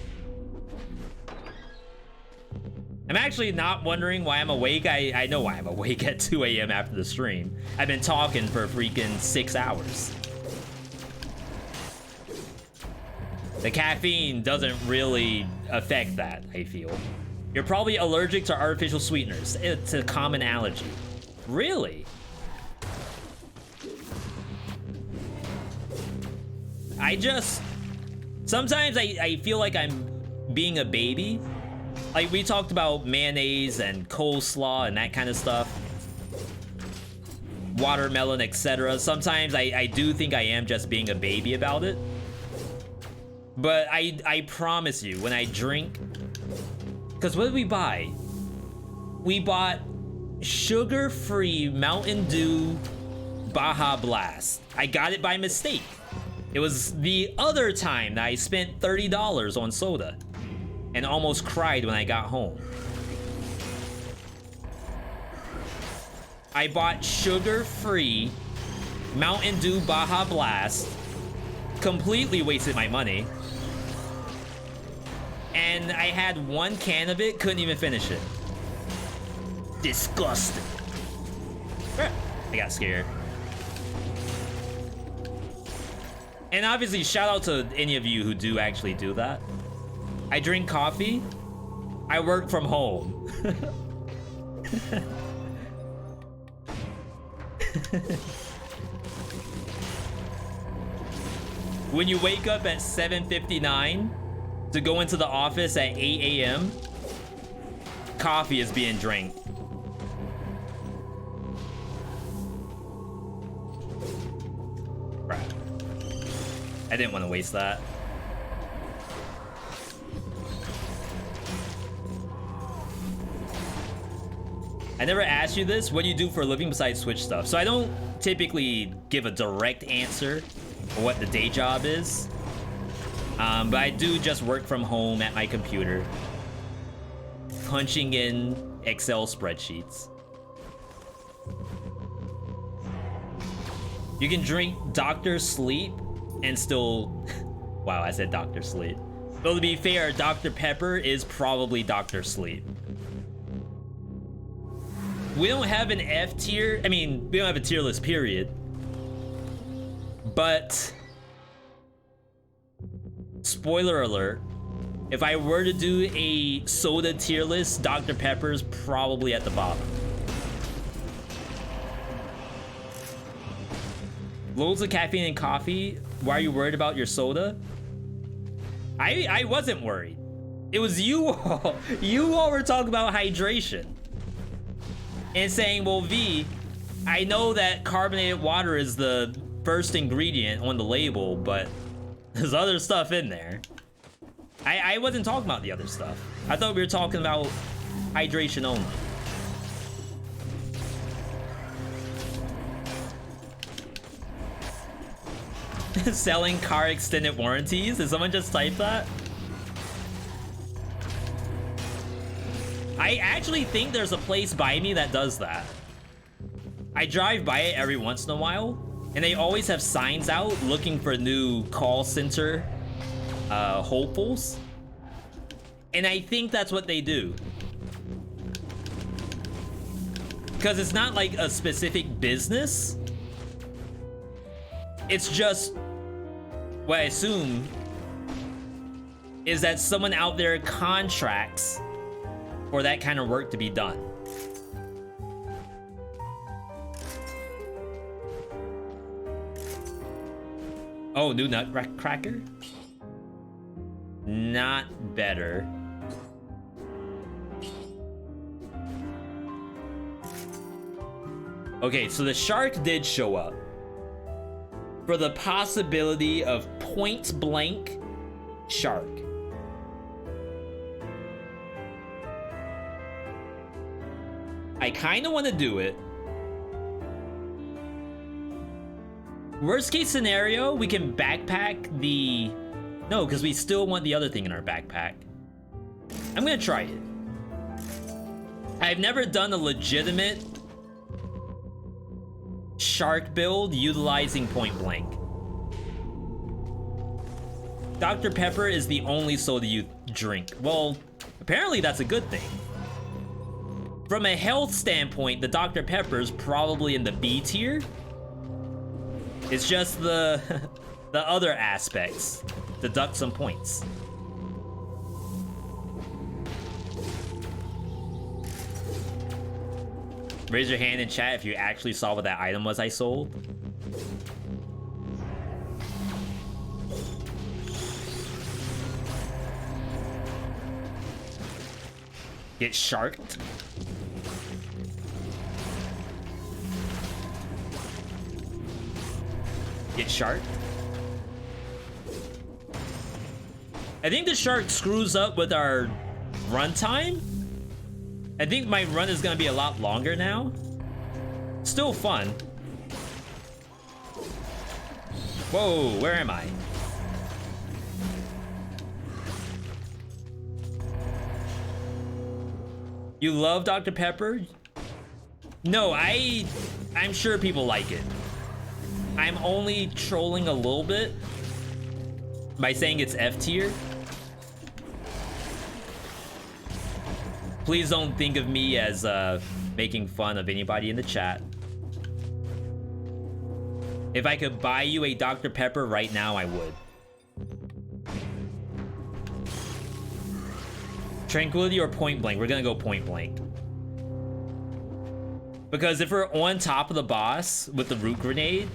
I'm actually not wondering why I'm awake. I know why I'm awake at 2 a.m. after the stream. I've been talking for freaking 6 hours. The caffeine doesn't really affect that, I feel. You're probably allergic to artificial sweeteners. It's a common allergy. Really? Sometimes I feel like I'm being a baby. Like, we talked about mayonnaise and coleslaw and that kind of stuff. Watermelon, etc. Sometimes I do think I am just being a baby about it. But I promise you, when I drink... Because what did we buy? We bought sugar-free Mountain Dew Baja Blast. I got it by mistake. It was the other time that I spent $30 on soda and almost cried when I got home. I bought sugar-free Mountain Dew Baja Blast, completely wasted my money, and I had one can of it, couldn't even finish it. Disgusting. I got scared. And obviously, shout out to any of you who do actually do that. I drink coffee. I work from home. When you wake up at 7:59 to go into the office at 8 a.m., coffee is being drank. Crap. I didn't want to waste that. I never asked you this. What do you do for a living besides Switch stuff? So I don't typically give a direct answer for what the day job is. But I do just work from home at my computer, punching in Excel spreadsheets. You can drink Dr. Sleep and still... Wow, I said Dr. Sleep. But to be fair, Dr. Pepper is probably Dr. Sleep. We don't have an F tier. I mean, we don't have a tier list, period. But... spoiler alert, if I were to do a soda tier list, Dr. Pepper's probably at the bottom. Loads of caffeine and coffee. Why are you worried about your soda? I wasn't worried. It was you all. You all were talking about hydration. And saying, well, V, I know that carbonated water is the first ingredient on the label, but there's other stuff in there. I wasn't talking about the other stuff. I thought we were talking about hydration only. Selling car extended warranties? Did someone just type that? I actually think there's a place by me that does that. I drive by it every once in a while, and they always have signs out looking for new call center hopefuls. And I think that's what they do. Because it's not like a specific business. It's just, what I assume is that someone out there contracts for that kind of work to be done. Oh, new nutcracker? Not better. Okay, so the shark did show up for the possibility of point blank shark. I kind of want to do it. Worst case scenario, we can backpack the... No, because we still want the other thing in our backpack. I'm gonna try it. I've never done a legitimate shark build utilizing point blank. Dr. Pepper is the only soda you drink. Well, apparently that's a good thing. From a health standpoint, the Dr. Pepper's probably in the B tier. It's just the the other aspects deduct some points. Raise your hand in chat if you actually saw what that item was I sold. Get sharked. Get sharked. I think the shark screws up with our runtime. I think my run is gonna be a lot longer now. Still fun. Whoa, where am I? You love Dr. Pepper? No, I'm sure people like it. I'm only trolling a little bit by saying it's F tier. Please don't think of me as making fun of anybody in the chat. If I could buy you a Dr. Pepper right now, I would. Tranquility or point blank? We're gonna go point blank. Because if we're on top of the boss with the root grenade,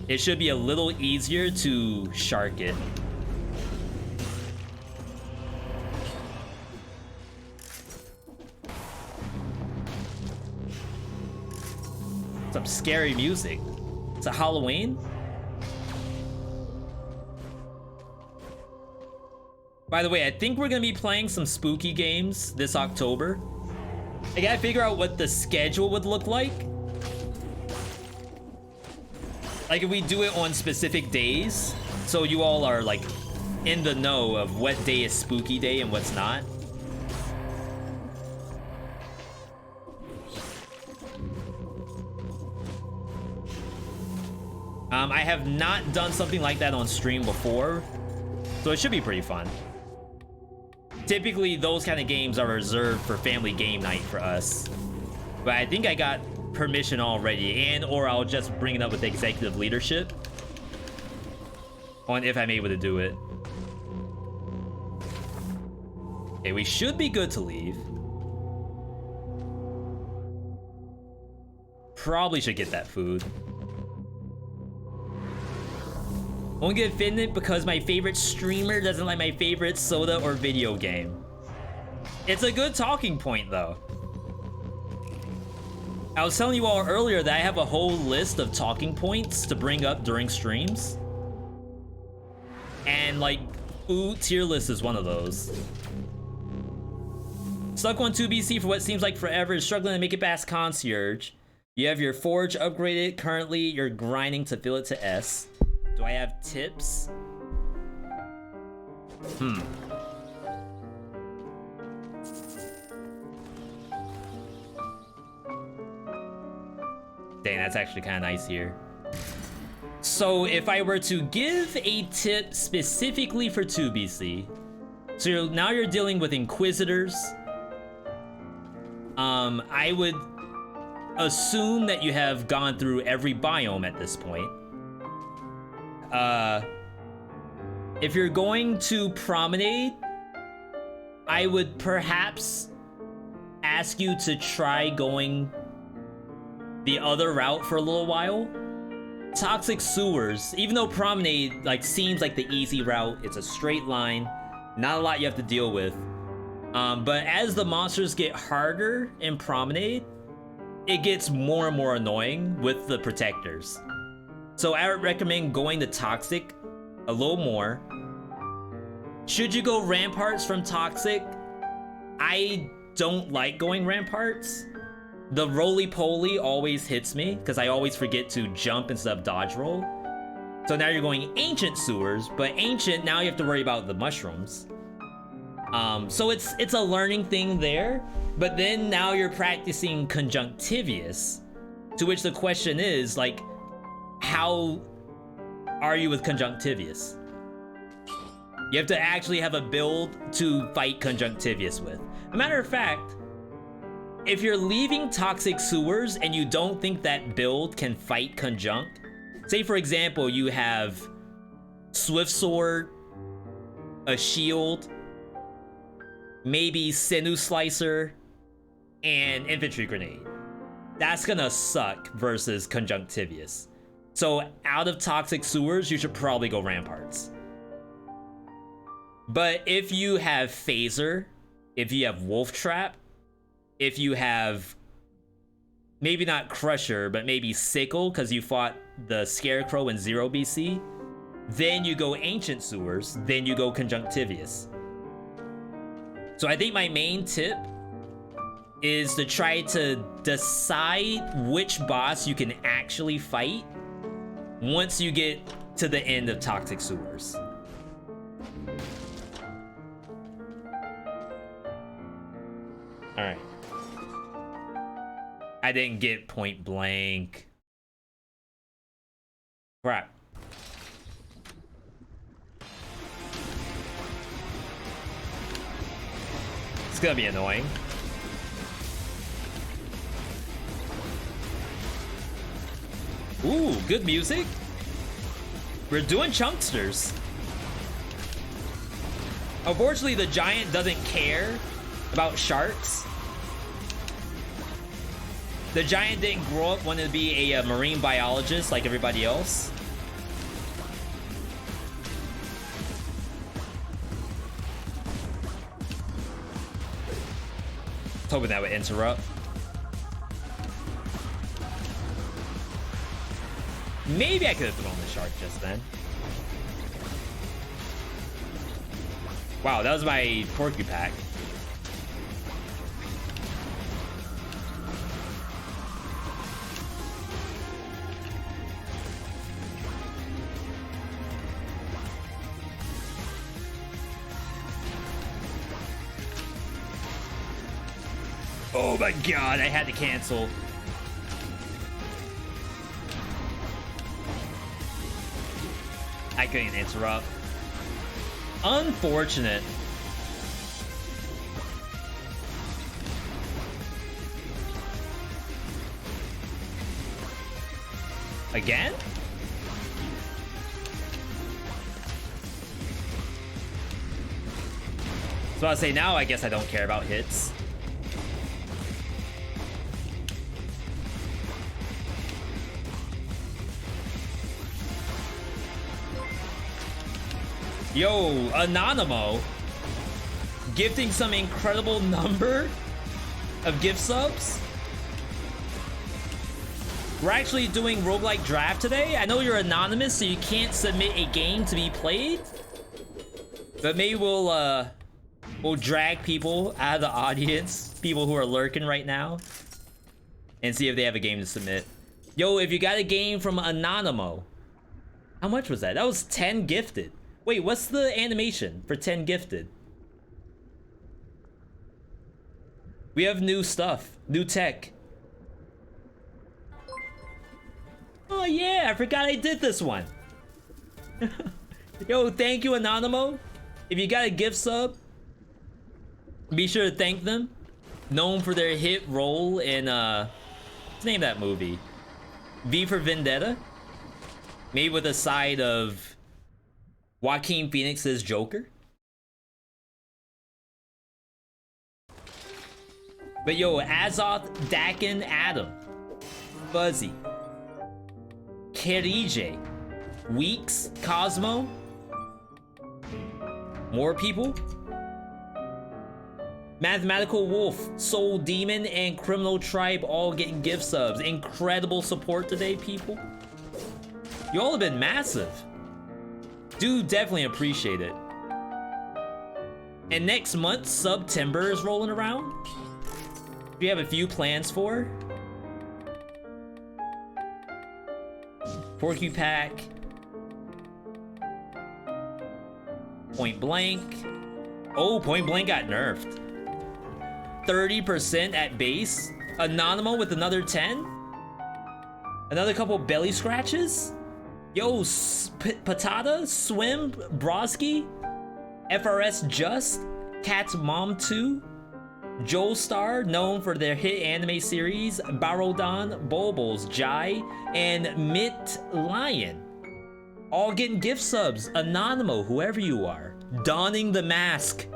it should be a little easier to shark it. Some scary music. Is it Halloween? By the way, I think we're gonna be playing some spooky games this October. I gotta figure out what the schedule would look like. Like if we do it on specific days, so you all are like in the know of what day is spooky day and what's not. I have not done something like that on stream before, so it should be pretty fun. Typically, those kind of games are reserved for family game night for us. But I think I got permission already, and or I'll just bring it up with executive leadership on if I'm able to do it. Okay, we should be good to leave. Probably should get that food. Only get offended because my favorite streamer doesn't like my favorite soda or video game. It's a good talking point though. I was telling you all earlier that I have a whole list of talking points to bring up during streams. And like, food tier list is one of those. Stuck on 2BC for what seems like forever, struggling to make it past concierge. You have your forge upgraded, currently you're grinding to fill it to S. Do I have tips? Dang, that's actually kind of nice here. So if I were to give a tip specifically for 2BC, so now you're dealing with Inquisitors. I would assume that you have gone through every biome at this point. If you're going to Promenade, I would perhaps ask you to try going the other route for a little while. Toxic Sewers, even though Promenade like seems like the easy route, it's a straight line, not a lot you have to deal with. But as the monsters get harder in Promenade, it gets more and more annoying with the protectors. So I would recommend going to Toxic a little more. Should you go Ramparts from Toxic? I don't like going Ramparts. The roly-poly always hits me because I always forget to jump instead of dodge roll. So now you're going Ancient Sewers, but Ancient, now you have to worry about the mushrooms. So it's a learning thing there, but then now you're practicing Conjunctivious, to which the question is, like, how are you with Conjunctivious? You have to actually have a build to fight Conjunctivious with. A matter of fact, if you're leaving Toxic Sewers and you don't think that build can fight Conjunct, say for example you have Swift Sword, a shield, maybe Sinew Slicer, and Infantry Grenade. That's gonna suck versus Conjunctivious. So out of Toxic Sewers, you should probably go Ramparts. But if you have Phaser, if you have Wolf Trap, if you have maybe not Crusher, but maybe Sickle because you fought the Scarecrow in 0 BC, then you go Ancient Sewers, then you go Conjunctivious. So I think my main tip is to try to decide which boss you can actually fight once you get to the end of Toxic Sewers. Alright. I didn't get point blank. Crap. It's gonna be annoying. Ooh, good music. We're doing chunksters. Unfortunately, the giant doesn't care about sharks. The giant didn't grow up wanting to be a marine biologist like everybody else. Hoping that would interrupt. Maybe I could have thrown the shark just then. Wow, that was my porcupine. Oh my god, I had to cancel. I couldn't interrupt. Unfortunate. Again? So I'll say now I guess I don't care about hits. Yo, Anonymo gifting some incredible number of gift subs. We're actually doing roguelike draft today. I know you're anonymous, so you can't submit a game to be played. But maybe we'll drag people out of the audience, people who are lurking right now, and see if they have a game to submit. Yo, if you got a game from Anonymo, how much was that? That was 10 gifted. Wait, what's the animation for 10 gifted? We have new stuff, new tech. Oh yeah, I forgot I did this one. Yo, thank you, Anonymo. If you got a gift sub, be sure to thank them. Known for their hit role in, let's name that movie. V for Vendetta. Made with a side of Joaquin Phoenix's Joker. But yo, Azoth, Dakin, Adam, Fuzzy, Kerije, Weeks, Cosmo, more people. Mathematical Wolf, Soul Demon, and Criminal Tribe all getting gift subs. Incredible support today, people. You all have been massive. Do definitely appreciate it. And next month, September is rolling around. We have a few plans for. Porcupine. Point Blank. Oh, Point Blank got nerfed. 30% at base. Anonymo with another 10. Another couple belly scratches. Yo, Patata, Swim, Broski, FRS Just, Cat's Mom 2, Joestar, known for their hit anime series, Barodon, Bobles, Jai, and Mitt Lion. All getting gift subs. Anonymo, whoever you are, donning the mask.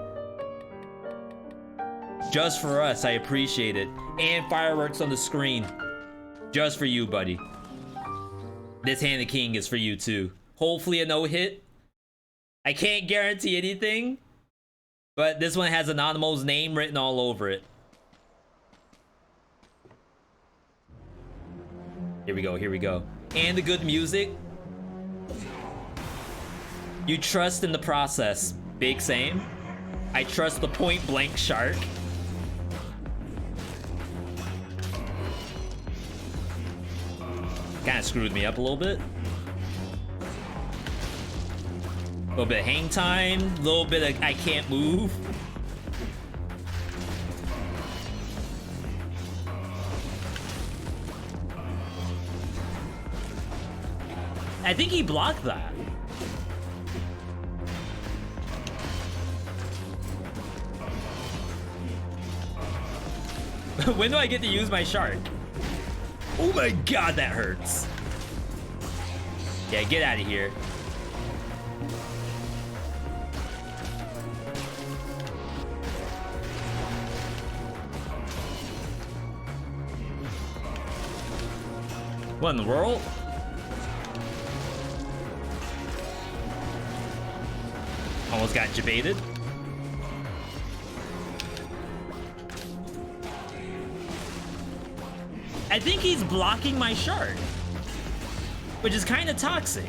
Just for us, I appreciate it. And fireworks on the screen. Just for you, buddy. This Hand of King is for you too. Hopefully a no-hit. I can't guarantee anything, but this one has Anonymo's name written all over it. Here we go, here we go. And the good music. You trust in the process. Big same. I trust the Point Blank shark. Kind of screwed me up a little bit. A little bit of hang time, a little bit of I can't move. I think he blocked that. When do I get to use my shark? Oh my god, that hurts. Yeah, get out of here. What in the world? Almost got debated. I think he's blocking my shark, which is kind of toxic.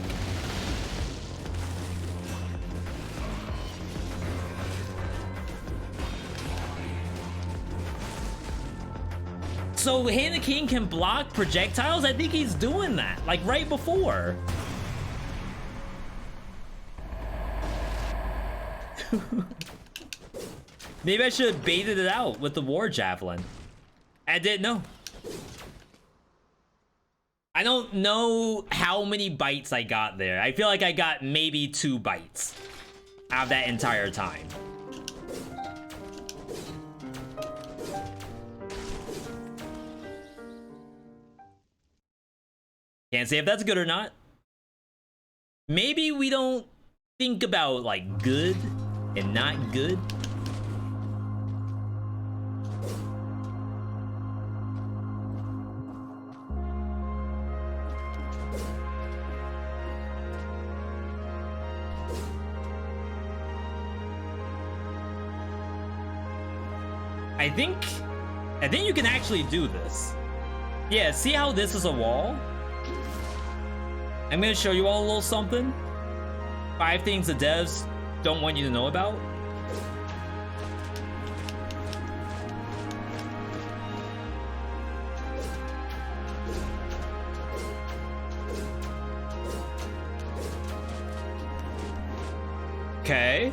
So Hannah King can block projectiles? I think he's doing that, like right before. Maybe I should have baited it out with the war javelin. I didn't know. I don't know how many bites I got there. I feel like I got maybe 2 bites out of that entire time. Can't say if that's good or not. Maybe we don't think about like good and not good. I think you can actually do this. Yeah, see how this is a wall? I'm gonna show you all a little something. 5 things the devs don't want you to know about. Okay.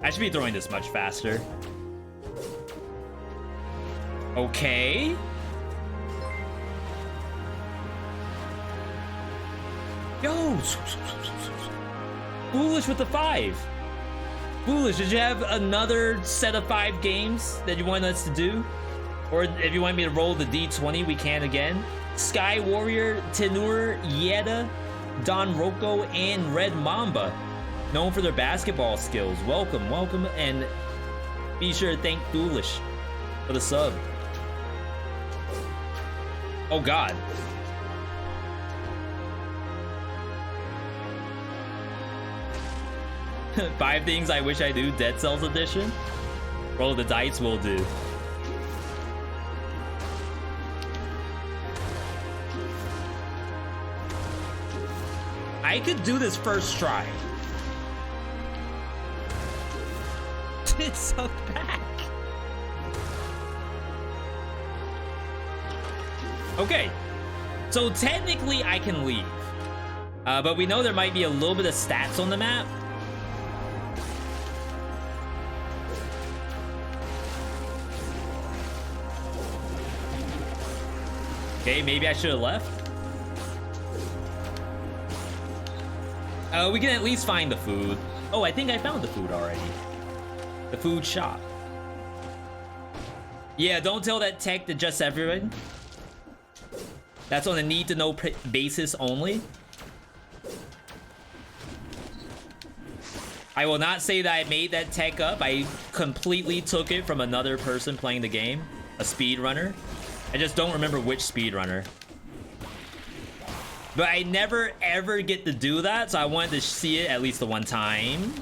I should be throwing this much faster. Okay. Yo! Foolish with the 5. Foolish, did you have another set of 5 games that you want us to do? Or if you want me to roll the D20, we can again. Sky Warrior, Tenur, Yeda, Don Rocco, and Red Mamba. Known for their basketball skills. Welcome, welcome, and be sure to thank Foolish for the sub. Oh god. Five things I wish I do, Dead Cells edition. Roll the dice will do. I could do this first try. It's so back. Okay, so technically I can leave, but we know there might be a little bit of stats on the map. Okay, maybe I should have left. We can at least find the food. Oh, I think I found the food already. The food shop. Yeah, don't tell that tech to just everyone. That's on a need-to-know basis only. I will not say that I made that tech up. I completely took it from another person playing the game. A speedrunner. I just don't remember which speedrunner. But I never ever get to do that, so I wanted to see it at least the one time.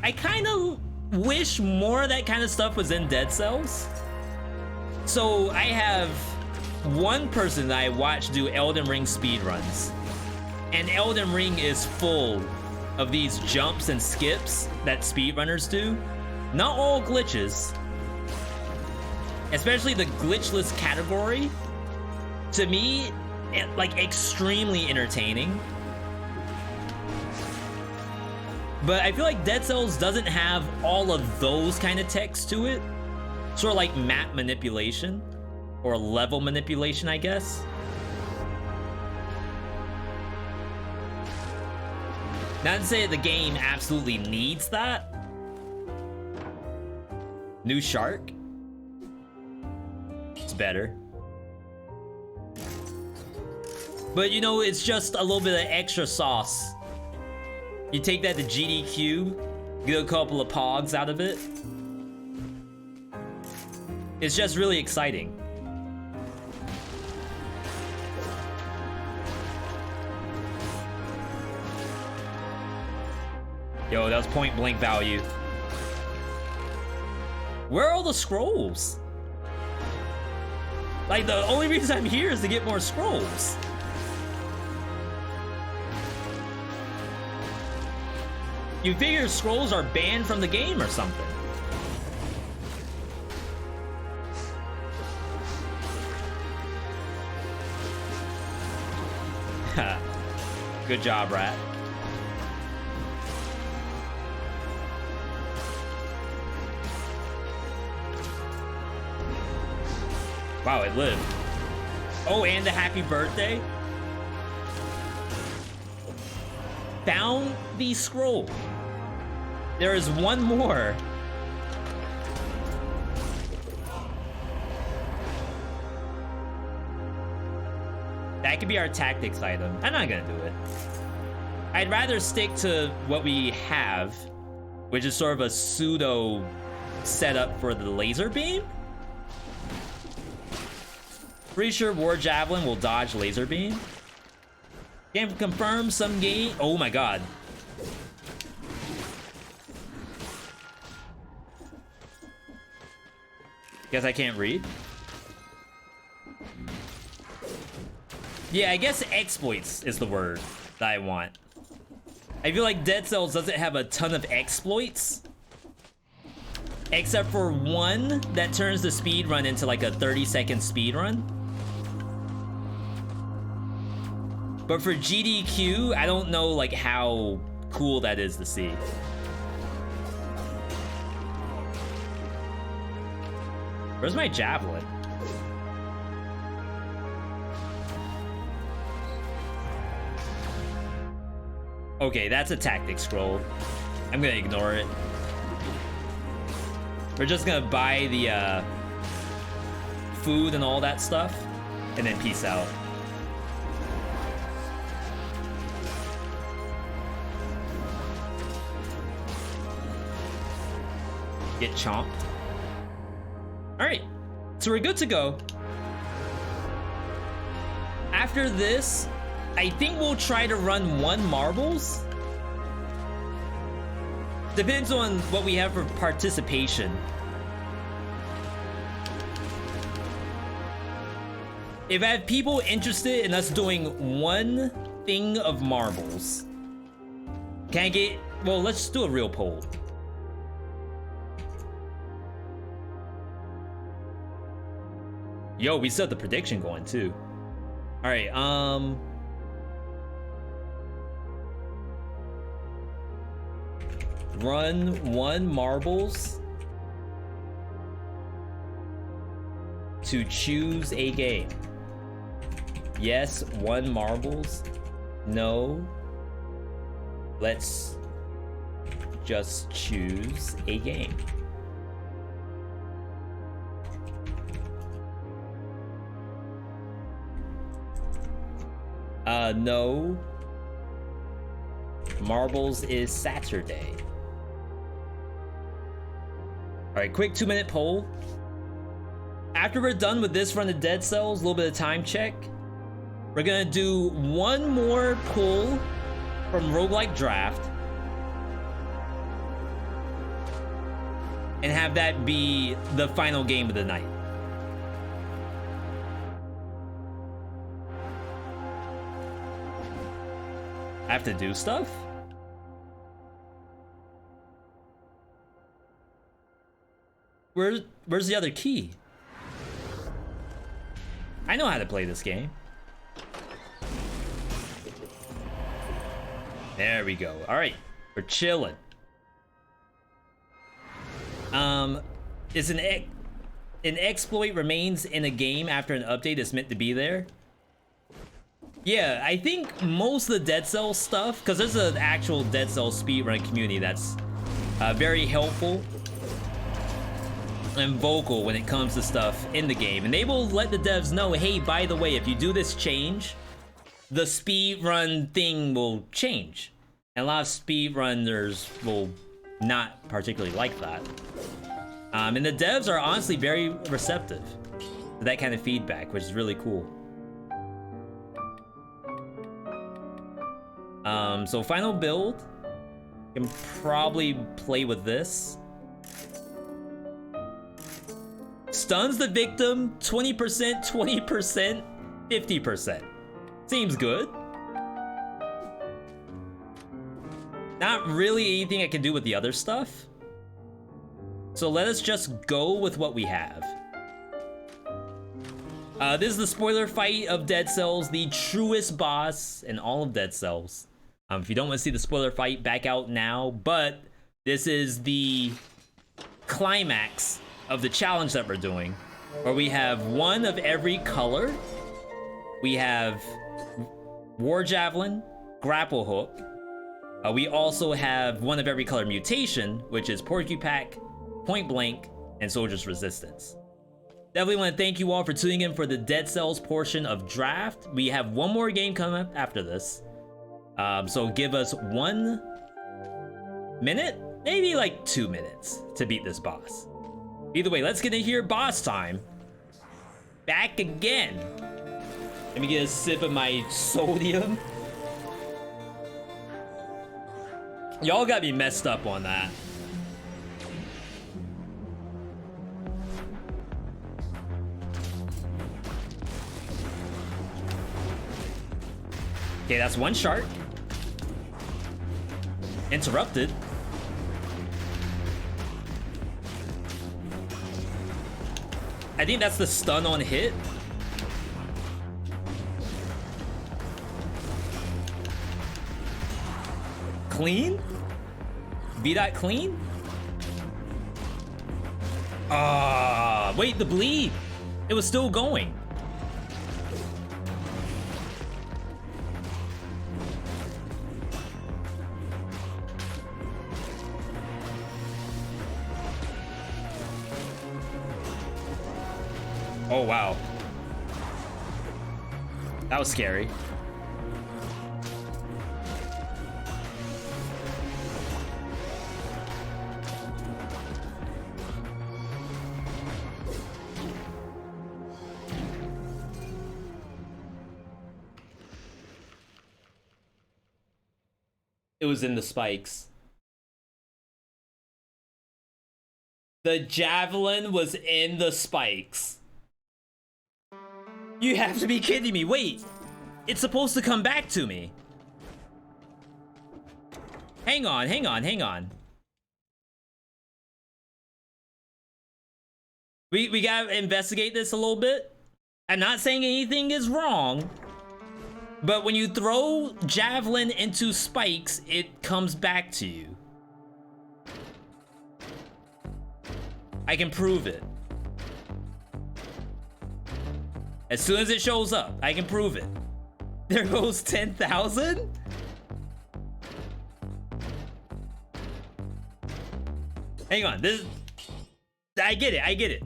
I kind of wish more of that kind of stuff was in Dead Cells. So I have one person that I watch do Elden Ring speedruns. And Elden Ring is full of these jumps and skips that speedrunners do. Not all glitches. Especially the glitchless category. To me, like extremely entertaining. But I feel like Dead Cells doesn't have all of those kind of techs to it. Sort of like map manipulation. Or level manipulation, I guess. Not to say the game absolutely needs that. New shark. It's better. But you know, it's just a little bit of extra sauce. You take that to GDQ, get a couple of pogs out of it. It's just really exciting. Yo, that was point blank value. Where are all the scrolls? Like, the only reason I'm here is to get more scrolls. You figure scrolls are banned from the game or something. Good job, Rat. Wow, it lived. Oh, and a happy birthday. Found the scroll. There is one more. That could be our tactics item. I'm not gonna do it. I'd rather stick to what we have, which is sort of a pseudo setup for the laser beam. Pretty sure War Javelin will dodge laser beam. Can confirm some game. Oh my god. Guess I can't read. Yeah, I guess exploits is the word that I want. I feel like Dead Cells doesn't have a ton of exploits. Except for one that turns the speed run into like a 30-second speed run. But for GDQ, I don't know like how cool that is to see. Where's my javelin? Okay, that's a tactic scroll. I'm gonna ignore it. We're just gonna buy the food and all that stuff, and then peace out. Get chomped. All right, so we're good to go. After this, I think we'll try to run 1 marbles. Depends on what we have for participation. If I have people interested in us doing 1 thing of marbles, can I get, well, let's do a real poll. Yo, we still have the prediction going too. All right, run 1 marbles to choose a game. Yes, 1 marbles. No. Let's just choose a game. No. Marbles is Saturday. Alright, quick 2-minute poll. After we're done with this run of Dead Cells, a little bit of time check. We're gonna do 1 more pull from Roguelike Draft. And have that be the final game of the night. I have to do stuff? Where's the other key? I know how to play this game. There we go. All right, we're chilling. Is an exploit remains in a game after an update is meant to be there? Yeah, I think most of the Dead Cells stuff, because there's an actual Dead Cells speedrun community that's very helpful and vocal when it comes to stuff in the game, and they will let the devs know, hey, by the way, if you do this change, the speedrun thing will change. And a lot of speedrunners will not particularly like that. And the devs are honestly very receptive to that kind of feedback, which is really cool. So final build, can probably play with this. Stuns the victim 20%, 20%, 50%. Seems good. Not really anything I can do with the other stuff. So let us just go with what we have. This is the spoiler fight of Dead Cells, the truest boss in all of Dead Cells. If you don't want to see the spoiler fight, back out now. But this is the climax of the challenge that we're doing, where we have one of every color. We have War Javelin, Grapple Hook. We also have one of every color mutation, which is Porcupine, Point Blank, and Soldier's Resistance. Definitely want to thank you all for tuning in for the Dead Cells portion of Draft. We have one more game coming up after this. So give us 1 minute, maybe like 2 minutes to beat this boss. Either way, let's get in here. Boss time. Back again. Let me get a sip of my sodium. Y'all got me messed up on that. Okay, that's one shark. Interrupted. I think that's the stun on hit. Clean? VeeDot clean? Wait, the bleed. It was still going. Oh, wow. That was scary. It was in the spikes. The javelin was in the spikes. You have to be kidding me. Wait, it's supposed to come back to me. Hang on, hang on, hang on. We gotta investigate this a little bit. I'm not saying anything is wrong, but when you throw javelin into spikes, it comes back to you. I can prove it. As soon as it shows up, I can prove it. There goes 10,000? Hang on, this... I get it, I get it.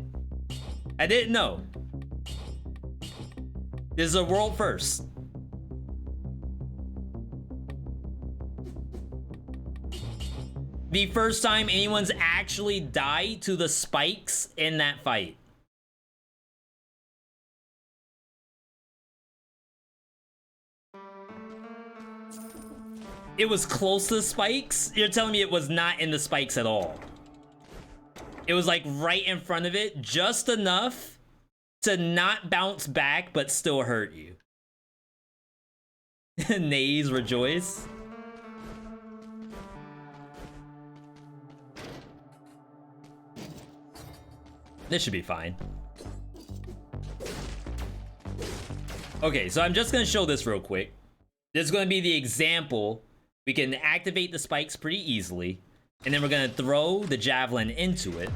I didn't know. This is a world first. The first time anyone's actually died to the spikes in that fight. It was close to the spikes? You're telling me it was not in the spikes at all? It was like right in front of it, just enough to not bounce back, but still hurt you. Nays rejoice. This should be fine. Okay, so I'm just gonna show this real quick. This is gonna be the example. We can activate the spikes pretty easily, and then we're gonna throw the javelin into it.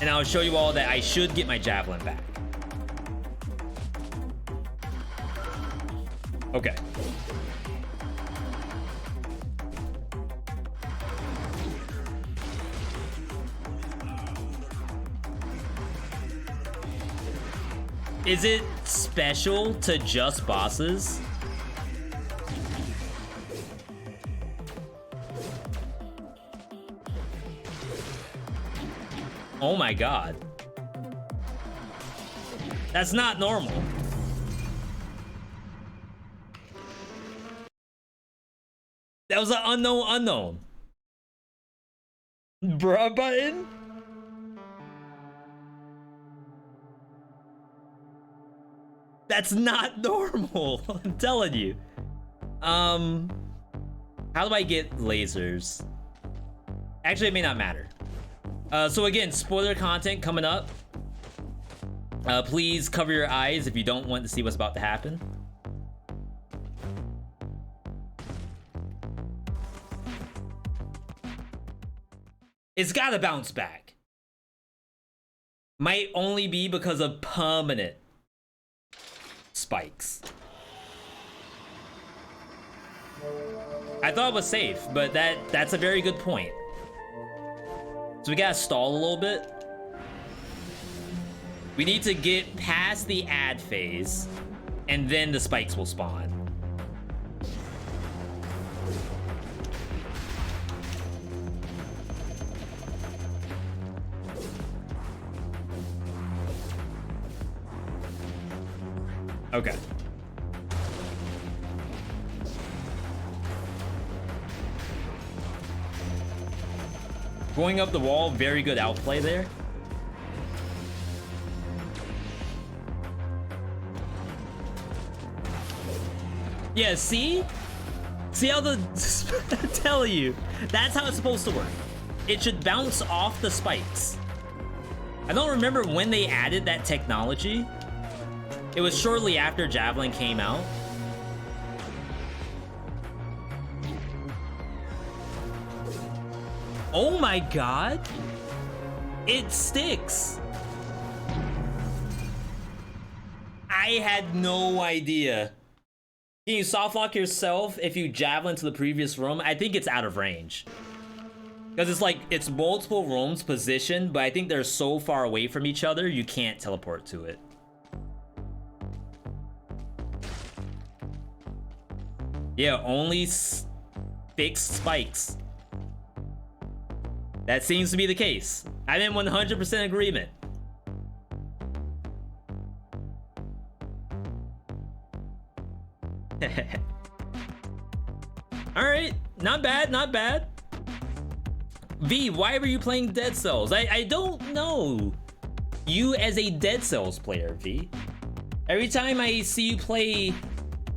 And I'll show you all that I should get my javelin back. Okay. Is it special to just bosses? Oh my god. That's not normal. That was an unknown. Bruh button? That's not normal. I'm telling you. How do I get lasers? Actually, it may not matter. So again, spoiler content coming up. Please cover your eyes if you don't want to see what's about to happen. It's gotta bounce back. Might only be because of permanent spikes. I thought it was safe, but that's a very good point. So we gotta stall a little bit. We need to get past the ad phase, and then the spikes will spawn. Okay. Going up the wall, very good outplay there. Yeah, see? See how the... I tell you, that's how it's supposed to work. It should bounce off the spikes. I don't remember when they added that technology. It was shortly after Javelin came out. Oh my god! It sticks! I had no idea. Can you soft lock yourself if you javelin to the previous room? I think it's out of range. Because it's like, it's multiple rooms positioned, but I think they're so far away from each other, you can't teleport to it. Yeah, only fixed spikes. That seems to be the case. I'm in 100% agreement. Alright, not bad, not bad. V, why were you playing Dead Cells? I don't know you as a Dead Cells player, V. Every time I see you play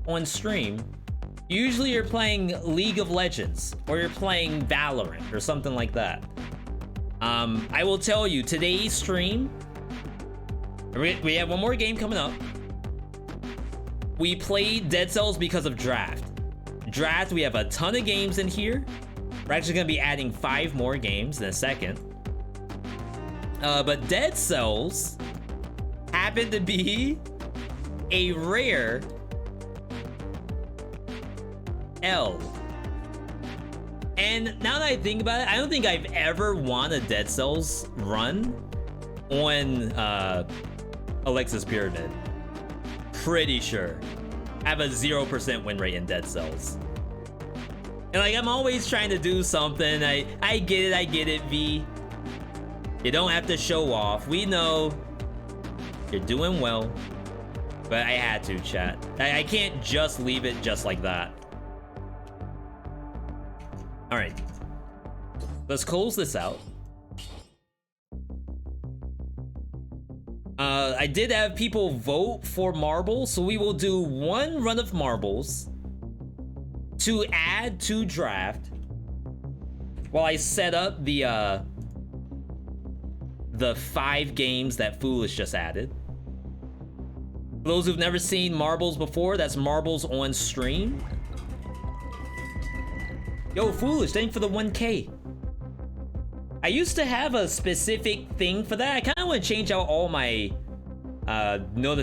on stream, usually you're playing League of Legends, or you're playing Valorant, or something like that. I will tell you, today's stream, we have one more game coming up. We played Dead Cells because of Draft. Draft, we have a ton of games in here. We're actually gonna be adding 5 more games in a second. But Dead Cells happened to be a rare L. And now that I think about it, I don't think I've ever won a Dead Cells run on Alexa's Pyramid. Pretty sure. I have a 0% win rate in Dead Cells. And like, I'm always trying to do something. I get it, V. You don't have to show off. We know you're doing well. But I had to, chat. I can't just leave it just like that. All right, let's close this out. I did have people vote for marbles, so we will do 1 run of marbles to add to draft while I set up the 5 games that Foolish just added. For those who've never seen marbles before, that's marbles on stream. Yo, Foolish, thank you for the 1K. I used to have a specific thing for that. I kind of want to change out all my notifications.